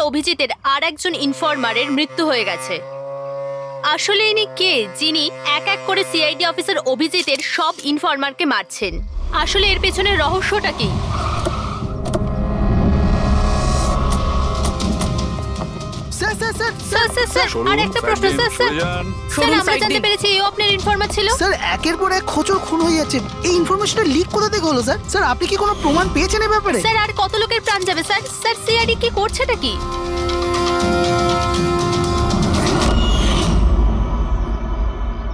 অভিজিতের আর একজন ইনফরমারের মৃত্যু হয়ে গেছে। আসলে ইনি কে যিনি এক এক করে সিআইডি অফিসার অভিজিতের সব ইনফরমারকে মারছেন? আসলে এর পেছনের রহস্যটা কি? আর একটা প্রশ্ন স্যার আমরা জানতে পেরেছি ও আপনার ইনফরমার ছিল। স্যার একের পর এক খোঁচর খুন হয়ে যাচ্ছে, এই ইনফরমেশনটা লিক কোথা থেকে হলো স্যার? স্যার আপনি কি কোনো প্রমাণ পেয়েছেন এই ব্যাপারে? স্যার আর কত লোকের প্রাণ যাবে স্যার? স্যার সিআইডি কি করছেটা কি?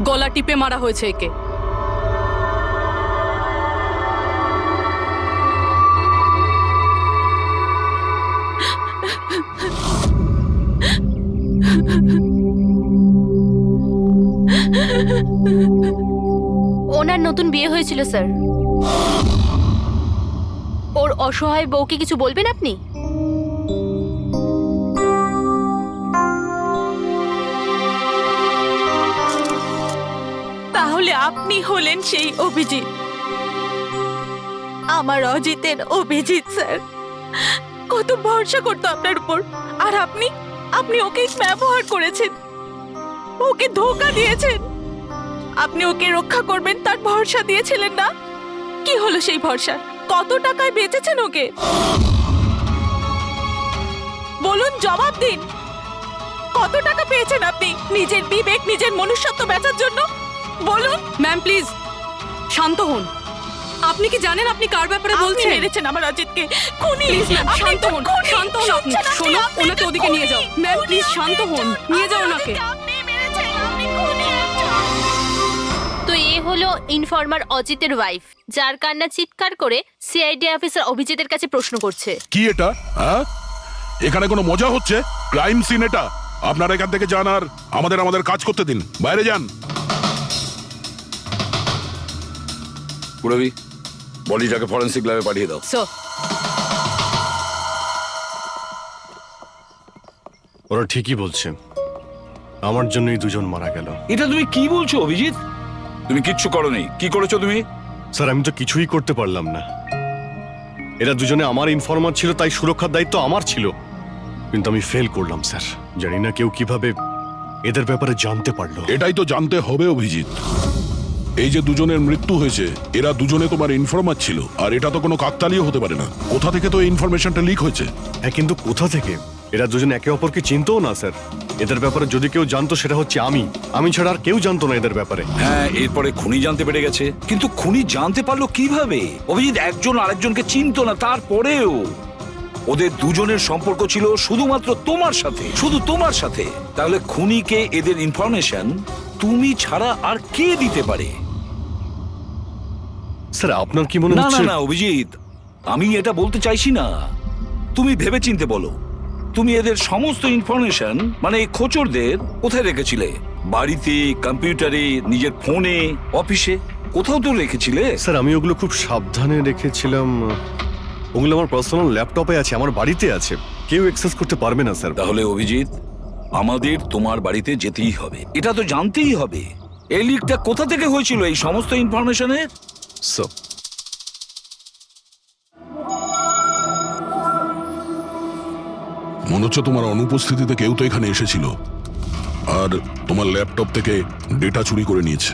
গলা টিপে মারা হয়েছে একে। ওনার নতুন বিয়ে হয়েছিল স্যার। ওর অসহায় বউকে কিছু বলবেন আপনি? তাহলে আপনি হলেন সেই অভিজিৎ, আমার অজিতের অভিজিৎ স্যার। কত ভরসা করতো আপনার উপর, আর আপনি ওকে ব্যবহার করেছেন, ওকে ধোঁকা দিয়েছেন। আপনি ওকে রক্ষা করবেন তার ভরসা দিয়েছিলেন না? কি হলো সেই ভরসা? কত টাকায় বেচেছেন ওকে? বলুন, জবাব দিন। কত টাকা পেয়েছেন আপনি নিজের বিবেক, নিজের মনুষ্যত্ব বেচার জন্য? বলুন। ম্যাম প্লিজ শান্ত হন। আপনি কি জানেন আপনি কার ব্যাপারে বলছেন? আপনি মেরেছেন আমার অজিতকে। খুনি। শান্ত হন, শান্ত হন আপনি। শোনো, ওনাকে ওদিকে নিয়ে যাও। ম্যাম প্লিজ শান্ত হন, নিয়ে যাও ওনাকে। আপনি মেরেছেন, আপনি খুনি একজন। তো এ হলো ইনফরমার অজিতের ওয়াইফ, যার কান্না চিৎকার করে সিআইডি অফিসার অভিজিতের কাছে প্রশ্ন করছে। কি এটা? হ্যাঁ, এখানে কোনো মজা হচ্ছে? ক্রাইম সিন এটা। আপনারা এখান থেকে যান আর আমাদের কাজ করতে দিন। বাইরে যান। পুরবি, বডিটাকে ফরেন্সিক ল্যাবে পাঠিয়ে দাও। স্যার, ওরা ঠিকই বলছে, আমার জন্যই দুজন মারা গেল। এটা তুমি কি বলছো অভিজিৎ? তুমি কিচ্ছু করোনি। কি করেছো তুমি? স্যার আমি তো কিছুই করতে পারলাম না। এরা দুজনে আমার ইনফরমার ছিল, তাই সুরক্ষার দায়িত্ব আমার ছিল। কিন্তু আমি ফেল করলাম স্যার। জানি না কেউ কিভাবে এদের ব্যাপারে জানতে পারলো। এটাই তো জানতে হবে অভিজিৎ। এই যে দুজনের মৃত্যু হয়েছে, এরা দুজনে তোমার ইনফরমার ছিল, আর এটা তো কোনো কাকতালীয় হতে পারে না। কোথা থেকে তো ইনফরমেশনটা লিক হয়েছে? হ্যাঁ, কিন্তু কোথা থেকে? এরা দুজন একে অপরকে চিনতও না স্যার। এদের ব্যাপারে যদি কেউ জানতো সেটা হচ্ছে আমি ছাড়া আর কেউ জানতো না এদের ব্যাপারে। হ্যাঁ, এরপরে খুনি জানতে পেরে গেছে। কিন্তু খুনি জানতে পারলো কিভাবে? অভিজিৎ একজন আরেকজনকে চিনতো না, তারপরেও ওদের দুজনের সম্পর্ক ছিল শুধুমাত্র তোমার সাথে, শুধু তোমার সাথে। তাহলে খুনিকে এদের ইনফরমেশন তুমি ছাড়া আর কে দিতে পারে? স্যার আপনার কি মনে না না হচ্ছে? না অভিজিৎ, আমি এটা বলতে চাইছি না। তুমি ভেবেচিন্তে বলো, তুমি এদের সমস্ত ইনফরমেশন মানে খোঁচরদের কোথায় রেখেছিলে? বাড়িতে, কম্পিউটারে, নিজের ফোনে, অফিসে, কোথাও তো রেখেছিলে। স্যার আমি ওগুলো খুব সাবধানে রেখেছিলাম। ওগুলো আমার পার্সোনাল ল্যাপটপে আছে, আমার বাড়িতে আছে, কেউ অ্যাক্সেস করতে পারবে না স্যার। তাহলে অভিজিৎ, আমাদের তোমার বাড়িতে যেতেই হবে, এটা তো জানতেই হবে এই লিকটা কোথা থেকে হয়েছিল এই সমস্ত ইনফরমেশনের। স্যার মনে হচ্ছে তোমার অনুপস্থিতিতে কেউ তো এখানে এসেছিল আর তোমার ল্যাপটপ থেকে ডেটা চুরি করে নিয়েছে।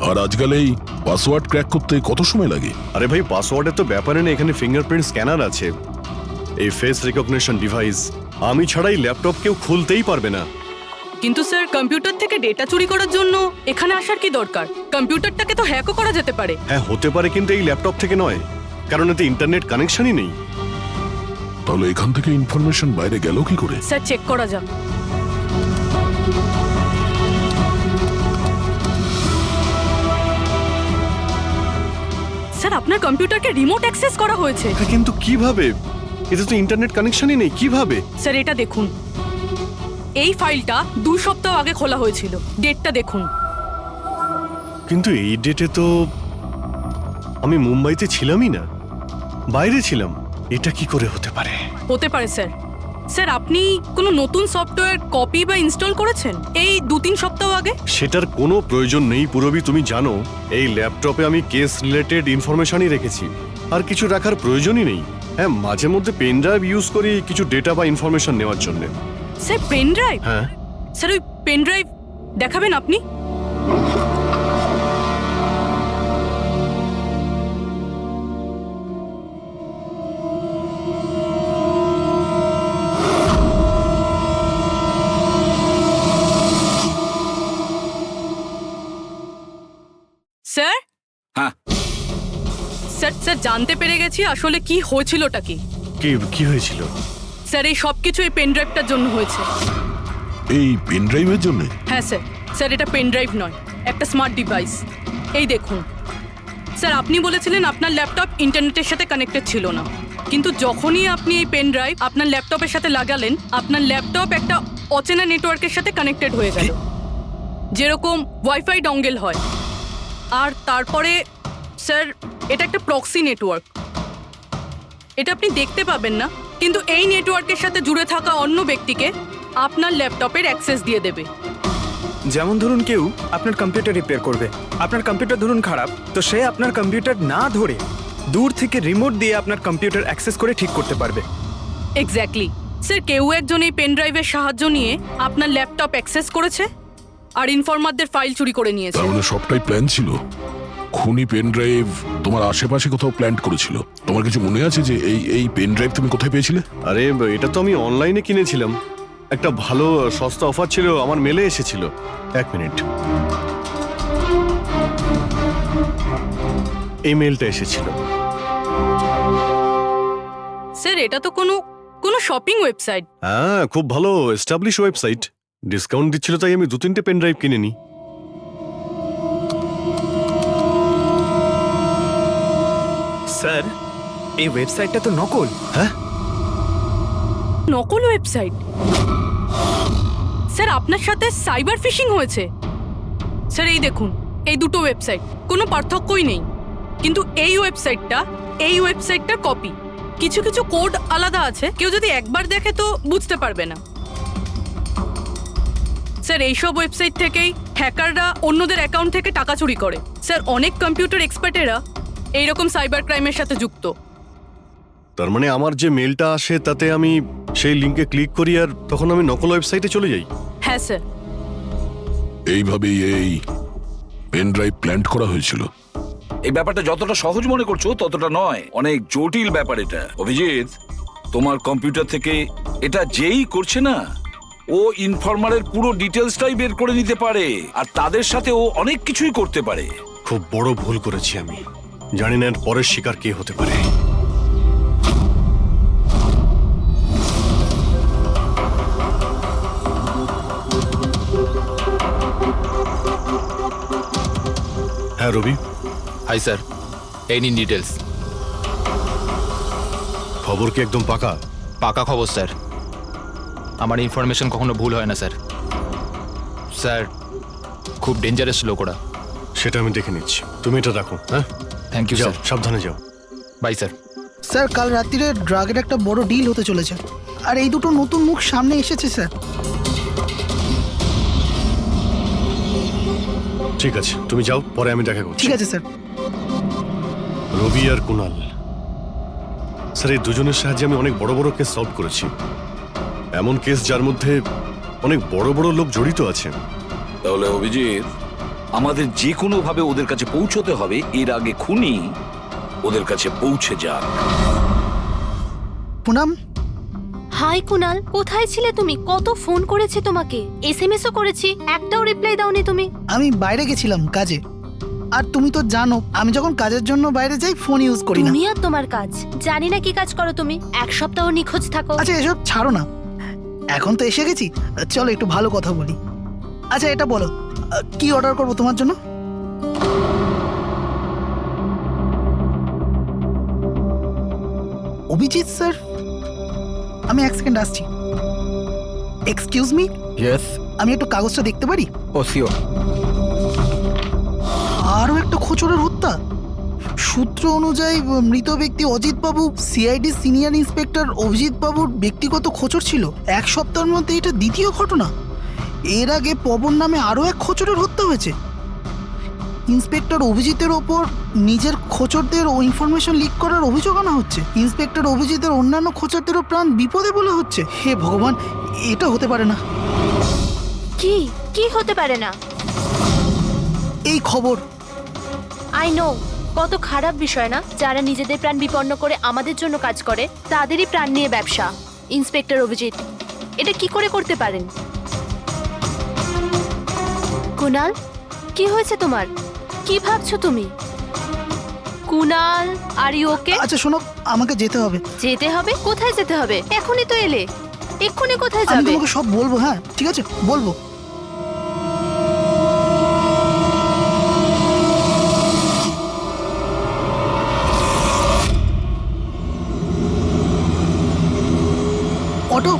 আর আজকাল এই পাসওয়ার্ড ক্র্যাক করতে কত সময় লাগে? আরে ভাই, পাসওয়ার্ডের তো ব্যাপারে নেই, এখানে ফিঙ্গারপ্রিন্ট স্ক্যানার আছে, এই ফেস রিকগনিশন ডিভাইস। আমি ছাড়াই ল্যাপটপ কেউ খুলতেই পারবে না। কিন্তু স্যার কম্পিউটার থেকে ডেটা চুরি করার জন্য এখানে আসার কি দরকার? কম্পিউটারটাকে তো হ্যাকও করা যেতে পারে। হ্যাঁ হতে পারে, কিন্তু এই ল্যাপটপ থেকে নয়, কারণ এতে ইন্টারনেট কানেকশনই নেই। তাহলে এখান থেকে ইনফরমেশন বাইরে গেল কি করে? স্যার চেক করা যাক। স্যার আপনার কম্পিউটারকে রিমোট অ্যাক্সেস করা হয়েছে। হ্যাঁ, কিন্তু কিভাবে? এতে তো ইন্টারনেট কানেকশনই নেই, কিভাবে? স্যার এটা দেখুন, এই ফাইলটা 2 সপ্তাহ আগে খোলা হয়েছিল। ডেটটা দেখুন। কিন্তু এই ডেটে তো আমি মুম্বাইতে ছিলামই না, বাইরে ছিলাম। এটা কি করে হতে পারে? হতে পারে স্যার। স্যার আপনি কোনো নতুন সফটওয়্যার কপি বা ইনস্টল করেছেন এই 2-3 সপ্তাহ আগে? সেটার কোনো প্রয়োজন নেই পুরবি, তুমি জানো এই ল্যাপটপে আমি কেস রিলেটেড ইনফরমেশনই রেখেছি, আর কিছু রাখার প্রয়োজনই নেই। হ্যাঁ, মাঝে মধ্যে পেন ড্রাইভ ইউজ করি কিছু ডেটা বা ইনফরমেশন নেওয়ার জন্য। Sir pen drive? হ্যাঁ। স্যার ওই পেন ড্রাইভ দেখাবেন আপনি? স্যার হ্যাঁ, স্যার স্যার জানতে পেরে গেছি আসলে কি হয়েছিলটা কি। কি হয়েছিল? স্যার এই সব কিছু এই পেন ড্রাইভটার জন্য হয়েছে। এই পেন ড্রাইভের জন্য? হ্যাঁ স্যার। স্যার এটা পেন ড্রাইভ নয়, একটা স্মার্ট ডিভাইস। এই দেখুন স্যার, আপনি বলেছিলেন আপনার ল্যাপটপ ইন্টারনেটের সাথে কানেক্টেড ছিল না, কিন্তু যখনই আপনি এই পেন ড্রাইভ আপনার ল্যাপটপের সাথে লাগালেন, আপনার ল্যাপটপ একটা অচেনা নেটওয়ার্কের সাথে কানেক্টেড হয়ে গেল, যেরকম ওয়াইফাই ডঙ্গেল হয়। আর তারপরে স্যার এটা একটা প্রক্সি নেটওয়ার্ক। এটা আপনি দেখতে পাবেন না, কিন্তু এই নেটওয়ার্কের সাথে জুড়ে থাকা অন্য ব্যক্তিকে আপনার ল্যাপটপের অ্যাক্সেস দিয়ে দেবে। যেমন ধরুন কেউ আপনার কম্পিউটার রিপেয়ার করবে, আপনার কম্পিউটার ধরুন খারাপ, তো সে আপনার কম্পিউটার না ধরে দূর থেকে রিমোট দিয়ে আপনার কম্পিউটার অ্যাক্সেস করে ঠিক করতে পারবে। এক্স্যাক্টলি স্যার, কেউ একজন এই পেন ড্রাইভের সাহায্য নিয়ে আপনার ল্যাপটপ অ্যাক্সেস করেছে আর ইনফরমারদের ফাইল চুরি করে নিয়েছে। তার মানে সবটাই প্ল্যান ছিল। খুনি পেন ড্রাইভ তোমার আশেপাশে কোথাও প্ল্যান করেছিল। তোমার কিছু মনে আছে যে এই পেন ড্রাইভ তুমি কোথায় পেয়েছিলে? আরে এটা তো আমি অনলাইনে কিনেছিলাম, একটা ভালো সস্তা অফার ছিল, আমার মেলে এসেছিল। এক মিনিট, এই মেলটা এসেছিল। স্যার এটা তো কোনো শপিং ওয়েবসাইট। হ্যাঁ, খুব ভালো এস্টাবলিশ ওয়েবসাইট, ডিসকাউন্ট দিচ্ছিল তাই আমি 2-3টে পেন ড্রাইভ কিনে নিই। স্যার এই ওয়েবসাইটটা তো নকল। হ্যাঁ, নকল ওয়েবসাইট? স্যার আপনার সাথে সাইবার ফিশিং হয়েছে। স্যার এই দেখুন, এই দুটো ওয়েবসাইট কোনো পার্থক্যই নেই, কিন্তু এই ওয়েবসাইটটার কপি। কিছু কিছু কোড আলাদা আছে, কেউ যদি একবার দেখে তো বুঝতে পারবে না। স্যার এইসব ওয়েবসাইট থেকেই হ্যাকাররা অন্যদের অ্যাকাউন্ট থেকে টাকা চুরি করে। স্যার অনেক কম্পিউটার এক্সপার্টেরা এইরকম সাইবার ক্রাইমের সাথে যুক্ত। তার মানে আমার যে মেলটা আসে তাতে আমি সেই লিংকে ক্লিক করি আর তখন আমি নকল ওয়েবসাইটে চলে যাই। হ্যাঁ স্যার। এইভাবেই এই পেন ড্রাইভ প্ল্যান করা হয়েছিল। এই ব্যাপারটা যতটা সহজ মনে করছো ততটা নয়, অনেক জটিল ব্যাপার এটা। অভিজিৎ, তোমার কম্পিউটার থেকে এটা যেই করছে না, ও ইনফরমারের পুরো ডিটেলসটাই বের করে নিতে পারে, আর তাদের সাথে ও অনেক কিছুই করতে পারে। খুব বড় ভুল করেছি আমি, জানি না এর পরের শিকার কে হতে পারে। হ্যাঁ রবি। হাই স্যার, এই নিন ডিটেলস। খবর কি একদম পাকা? পাকা খবর স্যার, আমার ইনফরমেশন কখনো ভুল হয় না স্যার। স্যার খুব ডেঞ্জারাস লোক ওরা। সেটা আমি দেখে নিচ্ছি, তুমি এটা রাখো। হ্যাঁ, থ্যাংক ইউ যাও, স্যার। সাবধানে যাও। By sir. স্যার কাল রাত্রিরে ড্রাগের একটা বড় ডিল হতে চলেছে, আর এই দুটো নতুন মুখ সামনে এসেছে স্যার। ঠিক আছে, তুমি যাও, পরে আমি দেখা করছি। ঠিক আছে স্যার। রবি আর কুনাল, স্যার এই দুজনের সাহায্যে আমি অনেক বড় বড় কেস সলভ করেছি। এমন কেস যার মধ্যে অনেক বড় বড় লোক জড়িত আছে। তাহলে অভিজিৎ, আমাদের যে কোনো ভাবে ওদের কাছে পৌঁছতে হবে, এর আগে খুনি ওদের কাছে পৌঁছে যাক। পুনাম, হাই কুনাল, কোথায় ছিলে তুমি? কত ফোন করেছি তোমাকে, এসএমএসও করেছি, একটাও রিপ্লাই দাওনি তুমি। আমি বাইরে গেছিলাম কাজে, আর তুমি তো জানো আমি যখন কাজের জন্য বাইরে যাই ফোন ইউজ করি না। তুমি আর তোমার কাজ, জানি না কি কাজ করো তুমি, এক সপ্তাহ নিখোঁজ থাকো। আচ্ছা এসব ছাড়ো না, এখন তো এসে গেছি, চলো একটু ভালো কথা বলি। আচ্ছা এটা বলো, কি অর্ডার করবো তোমার জন্য? অভিজিৎ স্যার, আমি এক সেকেন্ড আসছি। Excuse me, yes. আমি একটু কাগজটা দেখতে পারি? ও শিওর। আরও একটা খোঁচরের হত্যা। সূত্র অনুযায়ী মৃত ব্যক্তি অজিত বাবু সিআইডি সিনিয়র ইন্সপেক্টর অভিজিৎ বাবুর ব্যক্তিগত খোঁচর ছিল। এক সপ্তাহের মধ্যে এটা দ্বিতীয় ঘটনা। এর আগে পবন নামে আরও এক খোঁচরের হত্যা হয়েছে। ইন্সপেক্টর অভিজিতের ওপর নিজের খোঁচরদের ও ইনফরমেশন লিক করার অভিযোগ আনা হচ্ছে। ইন্সপেক্টর অভিজিতের অন্যান্য খোঁচরদেরও প্রাণ বিপদে বলে হচ্ছে। হে ভগবান, এটা হতে পারে না। কি কি হতে পারে না? এই খবর আই নো, কত খারাপ বিষয় না? যারা নিজেদের প্রাণ বিপন্ন করে আমাদের জন্য কাজ করে তাদেরই প্রাণ নিয়ে ব্যবসা। ইন্সপেক্টর অভিজিৎ এটা কি করে করতে পারেন? কুনাল, কি হয়েছে তোমার? কি ভাবছো তুমি? Kunal, are you okay? আচ্ছা শোনো, আমাকে যেতে হবে। যেতে হবে? কোথায় যেতে হবে? এখনই তো এলে, এক্ষুনি কোথায় আমি যাবে? তোমাকে সব বলবো। হ্যাঁ ঠিক আছে, বলবো। অটো,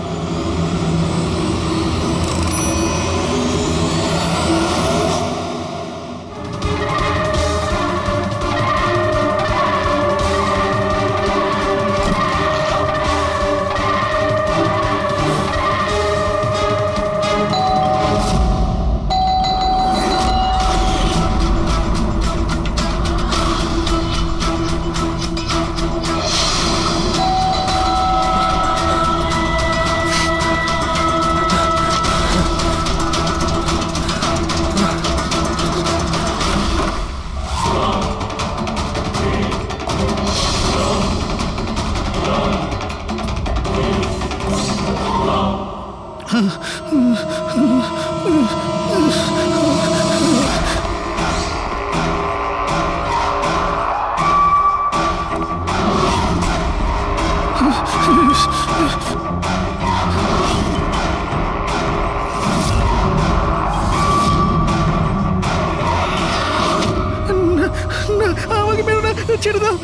আমাকে মেরো না, ছেড়ে দাও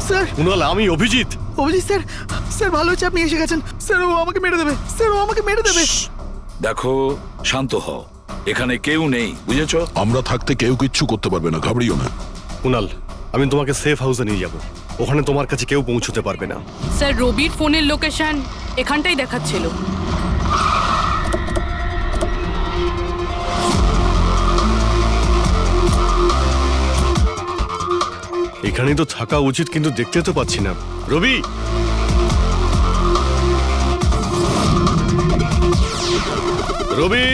স্যার। কুনাল, আমি অভিজিৎ। অভিজিৎ স্যার, স্যার ভালো হচ্ছে আপনি এসে গেছেন। স্যার ও আমাকে মেরে দেবে, স্যার ও আমাকে মেরে দেবে। দেখো, শান্ত হও, এখানে কেউ নেই, বুঝেছো? আমরা থাকতে কেউ কিচ্ছু করতে পারবে না, ঘাবড়িও না। কুনাল, আমি তোমাকে সেফ হাউসে নিয়ে যাব। ওখানে তোমার কাছে কেউ পৌঁছতে পারবে না। স্যার, রবির ফোনের লোকেশন এখানটাই দেখাচ্ছিল। এখানেই তো থাকা উচিত, কিন্তু দেখতে তো পাচ্ছি না। রবি, রবি,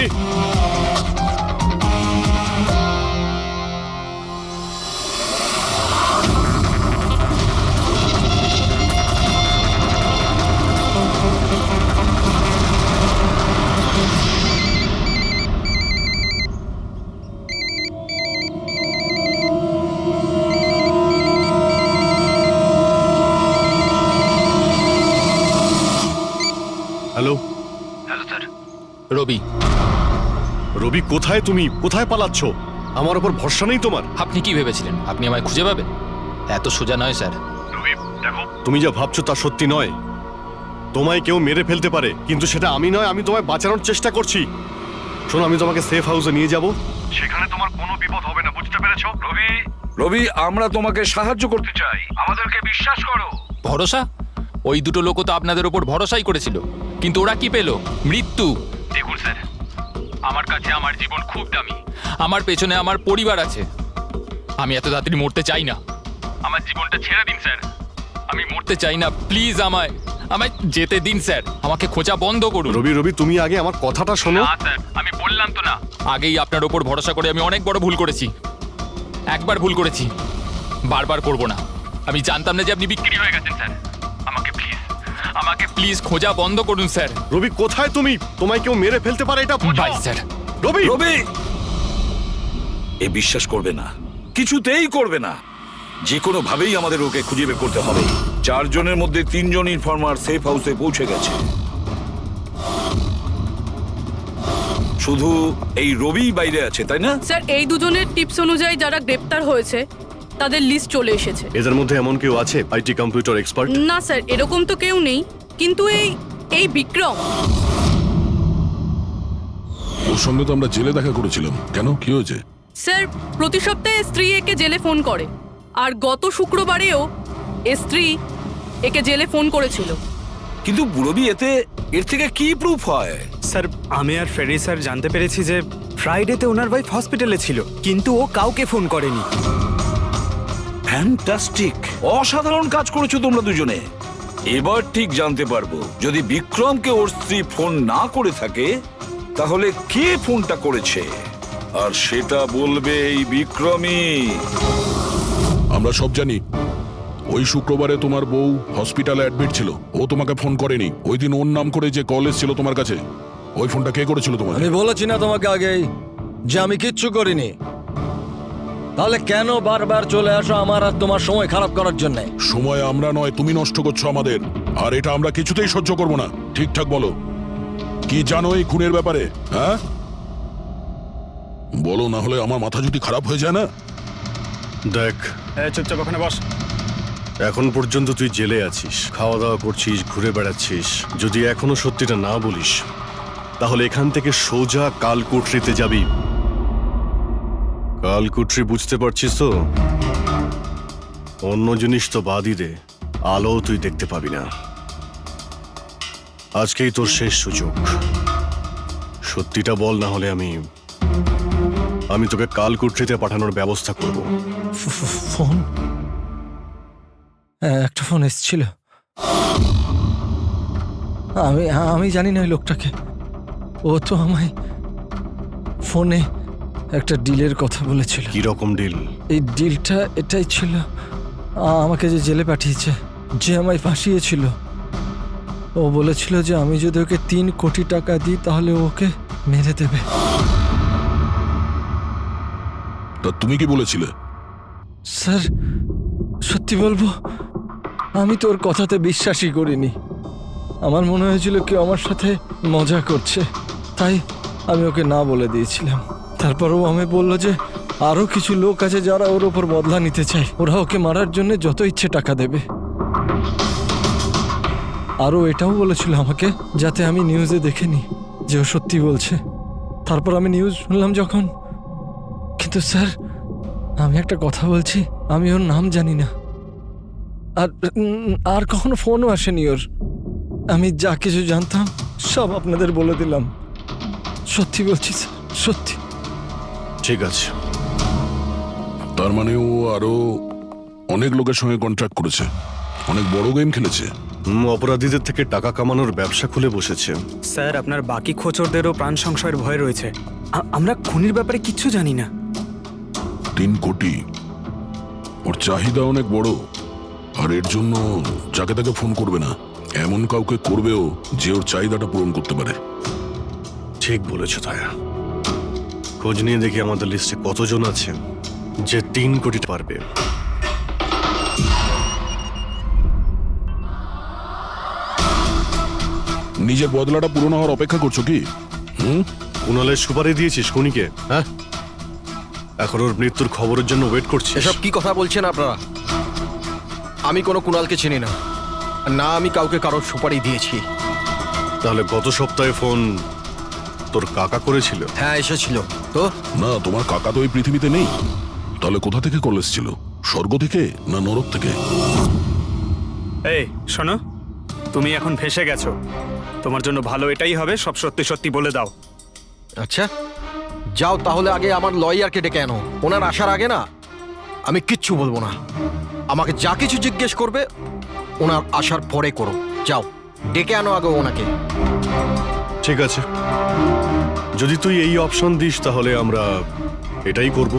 হ্যালো। রবি, রবি, কোথায় তুমি? কোথায় পালাচ্ছ? আমার উপর ভরসা নেই তোমার? আপনি কি ভেবেছিলেন আপনি আমায় খুঁজে পাবেন? এত সোজা নয় স্যার। রবি, দেখো, তুমি যা ভাবছো তা সত্যি নয়। তোমায় কেউ মেরে ফেলতে পারে, কিন্তু সেটা আমি নয়। আমি তোমায় বাঁচানোর চেষ্টা করছি। শোনো, আমি তোমাকে সেফ হাউসে নিয়ে যাব। সেখানে তোমার কোনো বিপদ হবে না, বুঝতে পেরেছো? রবি, রবি, আমরা তোমাকে সাহায্য করতে চাই, আমাদেরকে বিশ্বাস করো। ভরসা? ওই দুটো লোকও তো আপনাদের ওপর ভরসাই করেছিল, কিন্তু ওরা কি পেল? মৃত্যু। দেখুন স্যার, আমার কাছে আমার জীবন খুব দামি। আমার পেছনে আমার পরিবার আছে। আমি এত তাড়াতাড়ি মরতে চাই না। আমার জীবনটা ছেড়ে দিন স্যার, আমি মরতে চাই না। প্লিজ আমায় আমায় যেতে দিন স্যার, আমাকে খোঁজা বন্ধ করুন। রবি, রবি, তুমি আগে আমার কথাটা শোনো। না স্যার, আমি বললাম তো না, আগেই আপনার ওপর ভরসা করে আমি অনেক বড় ভুল করেছি। একবার ভুল করেছি, বারবার করব না। আমি জানতাম না যে আপনি বিক্রি হয়ে গেছেন স্যার। আমাকে প্লিজ খোঁজা বন্ধ করুন স্যার। রবি, কোথায় তুমি? তোমায় কেউ মেরে ফেলতে পারে, এটা বোঝো। By sir. রবি, রবি, এ বিশ্বাস করবে না, কিছুতেই করবে না। যে কোনো ভাবেই আমাদের ওকে খুঁজে বের করতে হবে। 4 জনের মধ্যে 3 জন ইনফর্মার সেফ হাউসে পৌঁছে গেছে। শুধু এই রবি বাইরে আছে, তাই না? স্যার, এই দুজনের টিপস অনুযায়ী যারা গ্রেপ্তার হয়েছে তাদের লিস্ট চলে এসেছে। এদের মধ্যে এমন কেউ আছে আইটি কম্পিউটার এক্সপার্ট? না স্যার, এরকম তো কেউ নেই, কিন্তু এই বিক্রম। ওর সঙ্গে তো আমরা জেলে দেখা করেছিলাম। কেন, কি হয়েছে? স্যার, প্রতি সপ্তাহে স্ত্রী একে জেলে ফোন করে, আর গত শুক্রবারেও স্ত্রী একে জেলে ফোন করেছিল। কিন্তু রবি, এর থেকে কি প্রুফ হয়? স্যার, আমি আর ফেরি স্যার জানতে পেরেছি যে ফ্রাইডেতে ওনার ওয়াইফ হসপিটালে ছিল, কিন্তু ও কাউকে ফোন করেনি। ফ্যান্টাস্টিক, অসাধারণ কাজ করেছো তোমরা দুজনে। এবার ঠিক জানতে পারবো যদি বিক্রমকে ওর স্ত্রী ফোন না করে থাকে তাহলে কে ফোনটা করেছে, আর সেটা বলবে এই বিক্রমই। আমরা সব জানি ওই শুক্রবারে তোমার বউ হসপিটালে অ্যাডমিট ছিল, ও তোমাকে ফোন করেনি। ওই দিন ওর নাম করে যে কল এসেছিল তোমার কাছে, ওই ফোনটা কে করেছিল তোমার? আমি বলেছি না তোমাকে আগেই যে আমি কিচ্ছু করিনি? তাহলে কেন বারবার চলে আসো আমার আর তোমার সময় খারাপ করার জন্য? সময় আমরা নয়, তুমি নষ্ট করছো আমাদের, আর এটা আমরা কিছুতেই সহ্য করব না। ঠিকঠাক বলো, কি জানো এই খুনের ব্যাপারে? হ্যাঁ বলো, না হলে আমার মাথা যদি খারাপ হয়ে যায় না। দেখ, চুপচাপ ওখানে বস। এখন পর্যন্ত তুই জেলে আছিস, খাওয়া দাওয়া করছিস, ঘুরে বেড়াচ্ছিস। যদি এখনো সত্যিটা না বলিস তাহলে এখান থেকে সোজা কালকুটরিতে যাবি। কালকুটরি বুঝতে পারছিস তো? অন্য জিনিস তো বাদই দে, আলো তুই দেখতে পাবি না। আজকেই তোর শেষ সুযোগ, সত্যিটা বল, না হলে আমি তোকে কালকুটরিতে পাঠানোর ব্যবস্থা করব। ফোন, একটা ফোন এসেছিল। আমি জানি না ওই লোকটাকে। ও তো আমায় ফোনে একটা ডিলের কথা বলেছিল। কি রকম ডিল? এই ডিলটা এটাই ছিল, আমাকে যে জেলে পাঠিয়েছে, যে আমায় ফাঁসিয়েছিল, ও বলেছিল যে আমি যদি ওকে 3 কোটি টাকা দিই তাহলে ওকে মেরে দেবে। তা তুমি কি বলেছিলে? স্যার, সত্যি বলবো, আমি তো ওর কথাতে বিশ্বাসই করিনি। আমার মনে হয়েছিল কেউ আমার সাথে মজা করছে, তাই আমি ওকে না বলে দিয়েছিলাম। তারপরও আমি বলল যে আরও কিছু লোক আছে যারা ওর ওপর বদলা নিতে চায়, ওরা ওকে মারার জন্য যত ইচ্ছে টাকা দেবে। আরও এটাও বলেছিল আমাকে যাতে আমি নিউজে দেখেনি যে ও সত্যি বলছে। তারপর আমি নিউজ শুনলাম যখন। কিন্তু স্যার, আমি একটা কথা বলছি, আমি ওর নাম জানি না, আর কখনো ফোনও আসেনি ওর। আমি যা কিছু জানতাম সব আপনাদের বলে দিলাম। সত্যি বলছি স্যার, সত্যি। ঠিক আছে, তার মানে ও আরো অনেক লোকের সঙ্গে কন্ট্রাক্ট করেছে, অনেক বড় গেম খেলেছে। অপরাধীদের থেকে টাকা কামানোর ব্যবসা খুলে বসেছে। স্যার, আপনার বাকি খোঁচরদেরও প্রাণ সংশয়ের ভয় রয়েছে। আমরা খুনির ব্যাপারে কিচ্ছু জানি না। 3 কোটি, ওর চাহিদা অনেক বড়, আর এর জন্য যাকে তাকে ফোন করবে না, এমন কাউকে করবেও যে ওর চাহিদাটা পূরণ করতে পারে। ঠিক বলেছ তায়া। খোঁজ নিয়ে দেখি আমাদের লিস্টে কতজন আছে যে 3 কোটি পারবে। নিজের বদলাটা পূরণ হওয়ার অপেক্ষা করছো কি? কুণালের সুপারি দিয়েছিস খুনিকে? হ্যাঁ, এখন ওর মৃত্যুর খবরের জন্য ওয়েট করছিস? এসব কি কথা বলছেন আপনারা? আমি কোনো কুণালকে চিনি না, না আমি কাউকে কারোর সুপারি দিয়েছি। তাহলে গত সপ্তাহে ফোন তোর কাকা করেছিল? হ্যাঁ, এসেছিল তো। না, তোমার কাকা তো এই পৃথিবীতে নেই। তাহলে কোথা থেকে কল এসেছিল? স্বর্গ থেকে না নরক থেকে? এই শোনো, তুমি এখন ফেঁসে গেছো। তোমার জন্য ভালো এটাই হবে সব সত্যি সত্যি বলে দাও। আচ্ছা, যাও তাহলে আগে আমার লয়ারকে ডেকে আনো। ওনার আসার আগে না আমি কিচ্ছু বলবো না। আমাকে যা কিছু জিজ্ঞেস করবে ওনার আসার পরে করো। যাও, ডেকে আনো আগে ওনাকে। ঠিক আছে, যদি তুই এই অপশন দিস তাহলে আমরা এটাই করব।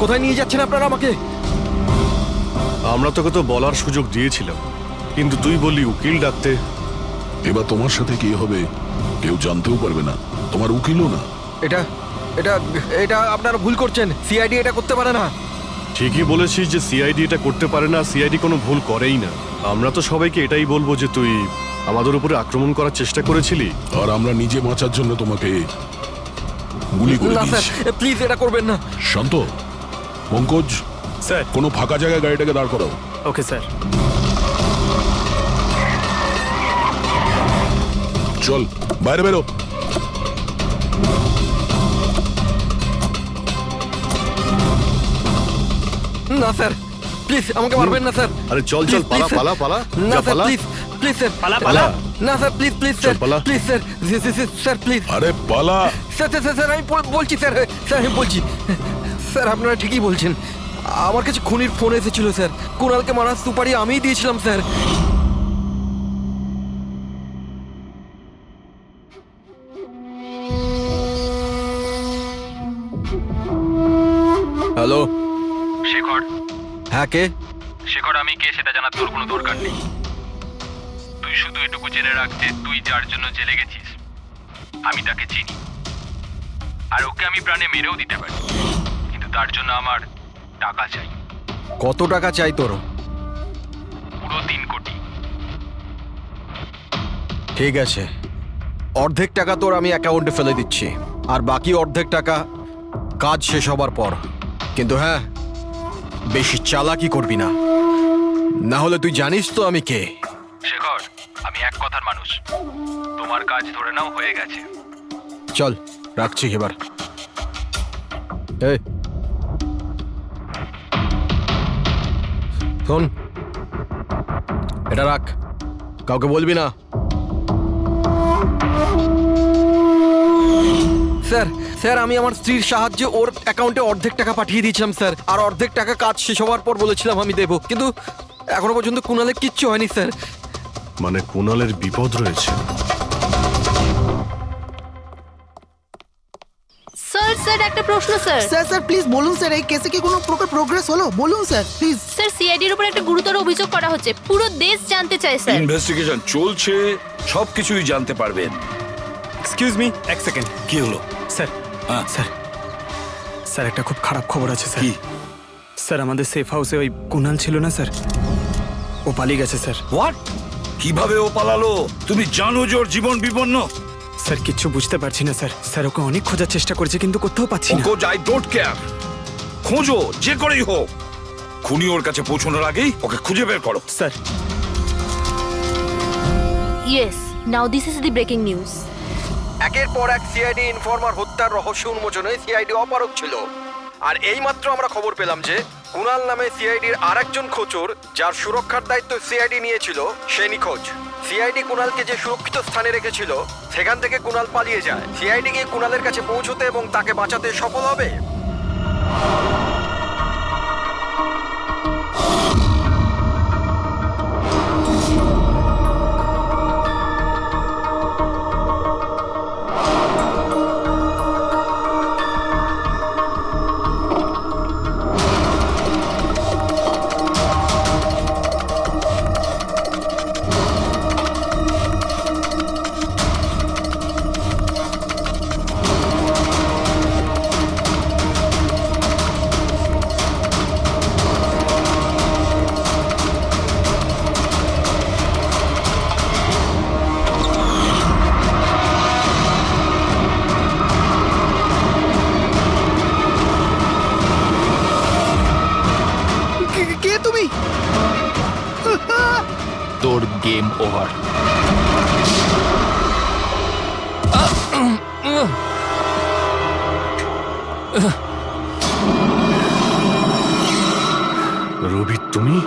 কোথায় নিয়ে যাচ্ছেন আপনারা আমাকে? আমরা তোকে তো বলার সুযোগ দিয়েছিলাম, কিন্তু তুই বললি উকিল ডাকতে। এবার তোমার সাথে কি হবে কেউ জানতেও পারবে না, তোমার উকিলও না। এটা এটা এটা আপনারা ভুল করছেন। সিআইডি এটা করতে পারে না। ঠিকই বলেছিস যে সিআইডি এটা করতে পারে না, সিআইডি কোনো ভুল করেই না। আমরা তো সবাইকে এটাই বলবো যে তুই আমাদের উপরে আক্রমণ করার চেষ্টা করেছিলি, আর আমরা নিজে বাঁচার জন্য তোমাকে গুলি করে না দিয়েছি। স্যার, প্লিজ এটা করবেন না। শান্ত, পঙ্কজ, স্যার। কোনো ফাঁকা জায়গায় গাড়িটাকে দাঁড় করাও। Okay sir. চল বাইরে বেরো। না স্যার, প্লিজ আমাকে মারবেন না স্যার। আরে চল চল, Please, পালা please, পালা পালা, না যা স্যার, পালা। প্লিজ প্লিজ স্যার পালা, পালা পালা। না স্যার প্লিজ প্লিজ চল, স্যার পালা। প্লিজ স্যার স্যার প্লিজ আরে পালা। স্যার স্যার স্যার, স্যার আমি বলছি স্যার স্যার আমি বলছি স্যার আপনারা ঠিকই বলছেন। আমার কাছে খুনির ফোন এসেছিল স্যার। কুণালকে মারার সুপারি আমিই দিয়েছিলাম স্যার। হ্যালো শেখর, হ্যাঁ কে? শেখর আমি কে সেটা জানার তোর কোনো দরকার নেই। তুই শুধু এটুকু জেনে রাখ যে তুই যার জন্য জেলে গেছিস আমি তাকে চিনি, আর ওকে আমি প্রাণে মেরেও দিতে পারি, কিন্তু তার জন্য আমার টাকা চাই। কত টাকা চাই তোর? পুরো 3 কোটি। ঠিক আছে, অর্ধেক টাকা তোর আমি অ্যাকাউন্টে ফেলে দিচ্ছি, আর বাকি অর্ধেক টাকা কাজ শেষ হবার পর। কিন্তু হ্যাঁ, বেশি চালাকি করবি না, না হলে তুই জানিস তো আমি কে। শেখর, আমি এক কথার মানুষ, তোমার কাজ ধরে নাও হয়ে গেছে। চল রাখছি এবার। এই শোন, এটা রাখ, কাউকে বলবি না। স্যার স্যার আমি আমার স্ত্রীর সাহায্যে ওর অ্যাকাউন্টে অর্ধেক টাকা পাঠিয়ে দিয়েছিলাম স্যার, আর অর্ধেক টাকা কাজ শেষ হওয়ার পর বলেছিলাম আমি দেবো, কিন্তু এখনো পর্যন্ত কুণালের কিচ্ছু হয়নি স্যার। মানে কুণালের বিপদ রয়েছে। স্যার একটা প্রশ্ন স্যার। স্যার প্লিজ বলুন স্যার, এই কেসে কি কোনো প্রকার প্রোগ্রেস হলো? বলুন স্যার প্লিজ। স্যার সিআইডির উপর একটা গুরুতর অভিযোগ করা হচ্ছে, পুরো দেশ জানতে চায় স্যার। ইনভেস্টিগেশন চলছে, সবকিছুই জানতে পারবেন। এক্সকিউজ মি, এক সেকেন্ড। কি হলো? স্যার হ্যাঁ। স্যার স্যার একটা খুব খারাপ খবর আছে স্যার। কি? স্যার আমাদের সেফ হাউসে ওই কুণাল ছিল না স্যার, ও পালিয়ে গেছে স্যার। হোয়াট? কিভাবে ও পালালো? তুমি জানো যে ওর জীবন বিপন্ন। স্যার কিচ্ছু বুঝতে পারছি না স্যার। স্যার ওকে অনেক খোঁজার চেষ্টা করেছে কিন্তু কোথাও পাচ্ছি না। খোঁজ, আই ডোন্ট কেয়ার। খোঁজো যে করেই হোক, খুনি ওর কাছে পৌঁছানোর আগেই ওকে খুঁজে বের করো। Sir yes, now this is the breaking news. একের পর এক সিআইডি ইনফরমার হত্যার রহস্য উন্মোচনে সিআইডি অপারগ ছিল, আর এইমাত্র আমরা খবর পেলাম যে কুণাল নামে সিআইডির আরেকজন খোঁচর, যার সুরক্ষার দায়িত্ব সিআইডি নিয়েছিল, সে নিখোঁজ। সিআইডি কুণালকে যে সুরক্ষিত স্থানে রেখেছিল সেখান থেকে কুণাল পালিয়ে যায়। সিআইডি গিয়ে কুণালের কাছে পৌঁছতে এবং তাকে বাঁচাতে সফল হবে। কে তুমি? তোর গেম ওভার। রবি তুমি?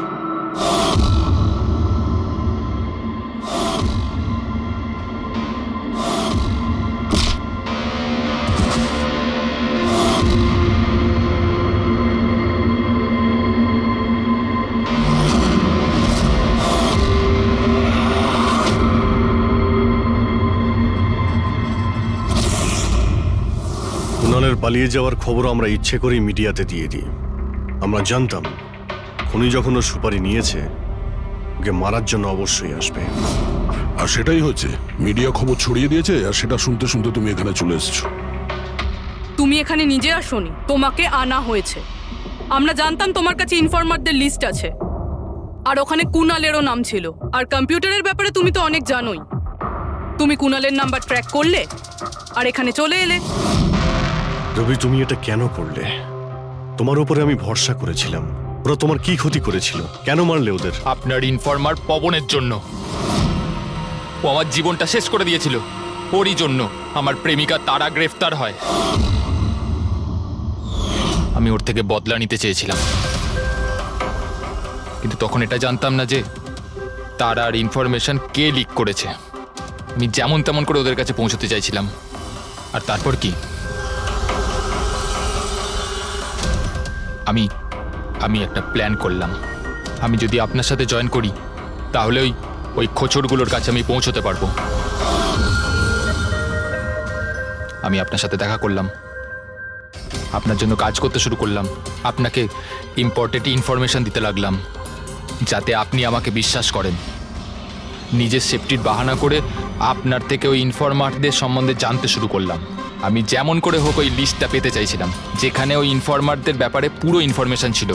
কুণালের পালিয়ে যাওয়ার খবর আমরা ইচ্ছে করেই মিডিয়াতে দিয়ে দিই। আমরা জানতাম খুনি যখন ওর সুপারি নিয়েছে, ওকে মারার জন্য অবশ্যই আসবে। আর সেটাই হচ্ছে, মিডিয়া খবর ছড়িয়ে দিয়েছে, আর সেটা শুনতে শুনতে তুমি এখানে চলে এসেছো। তুমি এখানে নিজে আসোনি, তোমাকে আনা হয়েছে। আমরা জানতাম তোমার কাছে ইনফরমারদের লিস্ট আছে, আর ওখানে কুণালেরও নাম ছিল। আর কম্পিউটারের ব্যাপারে তুমি তো অনেক জানোই। তুমি কুণালের নাম্বার ট্র্যাক করলে আর এখানে চলে এলে। রবি তুমি এটা কেন করলে? তোমার উপরে আমি ভরসা করেছিলাম। ওরা তোমার কি ক্ষতি করেছিল? কেন মারলে ওদের? আপনার ইনফরমার পবনের জন্য। ও আমার জীবনটা শেষ করে দিয়েছিল। ওরই জন্য আমার প্রেমিকা তারা গ্রেফতার হয়। আমি ওর থেকে বদলা নিতে চেয়েছিলাম, কিন্তু তখন এটা জানতাম না যে তার আর ইনফরমেশন কে লিক করেছে। আমি যেমন তেমন করে ওদের কাছে পৌঁছতে চাইছিলাম। আর তারপর কি, আমি একটা প্ল্যান করলাম। আমি যদি আপনার সাথে জয়েন করি তাহলে ওই খোঁচড়গুলোর কাছে আমি পৌঁছতে পারবো। আমি আপনার সাথে দেখা করলাম, আপনার জন্য কাজ করতে শুরু করলাম, আপনাকে ইম্পর্টেন্ট ইনফরমেশন দিতে লাগলাম যাতে আপনি আমাকে বিশ্বাস করেন। নিজের সেফটির বাহানা করে আপনার থেকে ওই ইনফরমারদের সম্বন্ধে জানতে শুরু করলাম। আমি যেমন করে হোক ওই লিস্টটা পেতে চাইছিলাম যেখানে ওই ইনফরমারদের ব্যাপারে পুরো ইনফরমেশন ছিল।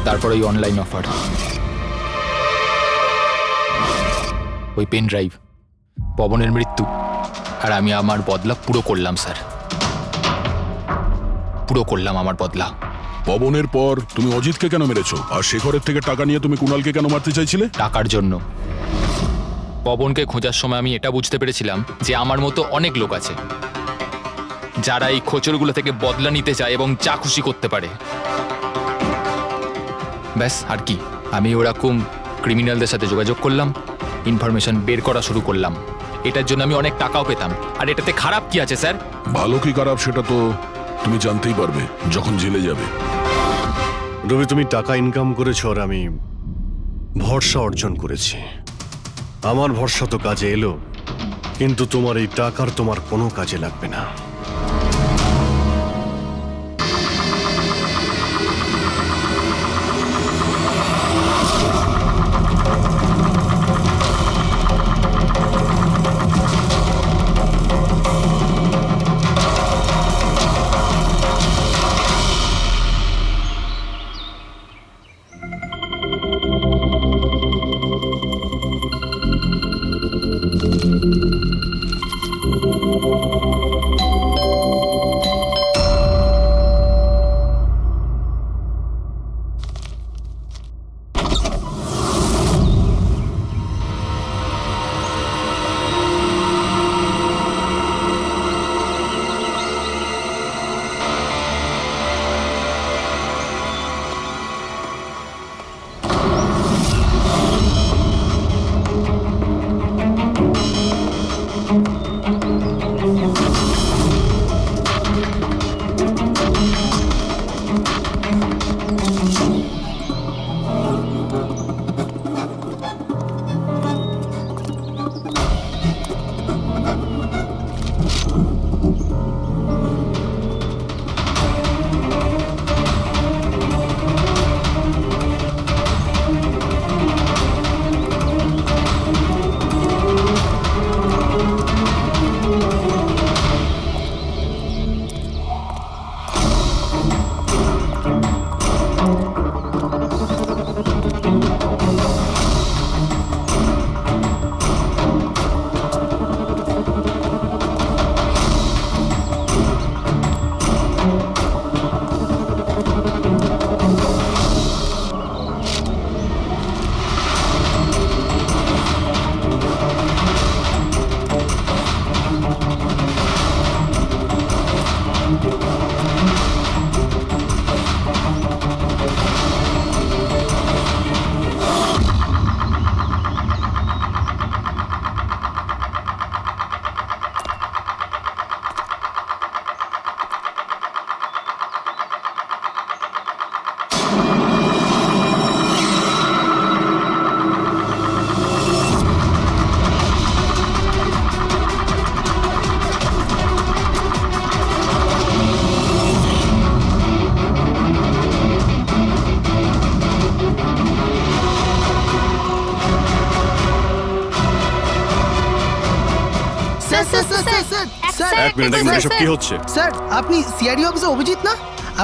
তারপর ওই অনলাইন অফার, ওই পেন ড্রাইভ, পবনের মৃত্যু, আর আমি আমার বদলা পুরো করলাম স্যার, পুরো করলাম আমার বদলা। পবনের পর তুমি অজিতকে কেন মেরেছো? আর শেখরের থেকে টাকা নিয়ে তুমি কুণালকে কেন মারতে চাইছিলে? টাকার জন্য। পবনকে খোঁজার সময় আমি এটা বুঝতে পেরেছিলাম যে আমার মতো অনেক লোক আছে যারা এই খোঁচরগুলো থেকে বদলা নিতে চায় এবং যা খুশি করতে পারে। ব্যাস, আর কি। আমি ওরকম ক্রিমিনালদের সাথে যোগাযোগ করলাম, ইনফরমেশন বের করা শুরু করলাম। এটার জন্য আমি অনেক টাকাও পেতাম। আর এটাতে খারাপ কি আছে স্যার? ভালো কি খারাপ সেটা তো তুমি জানতেই পারবে যখন জেলে যাবে। রবি, তুমি টাকা ইনকাম করেছো আর আমি ভরসা অর্জন করেছি। আমার ভরসা তো কাজে এলো, কিন্তু তোমার এই টাকার তোমার কোনো কাজে লাগবে না। এক মিনিট, এসব কি হচ্ছে? স্যার, আপনি সিআইডি অফিসার অভিজিৎ না?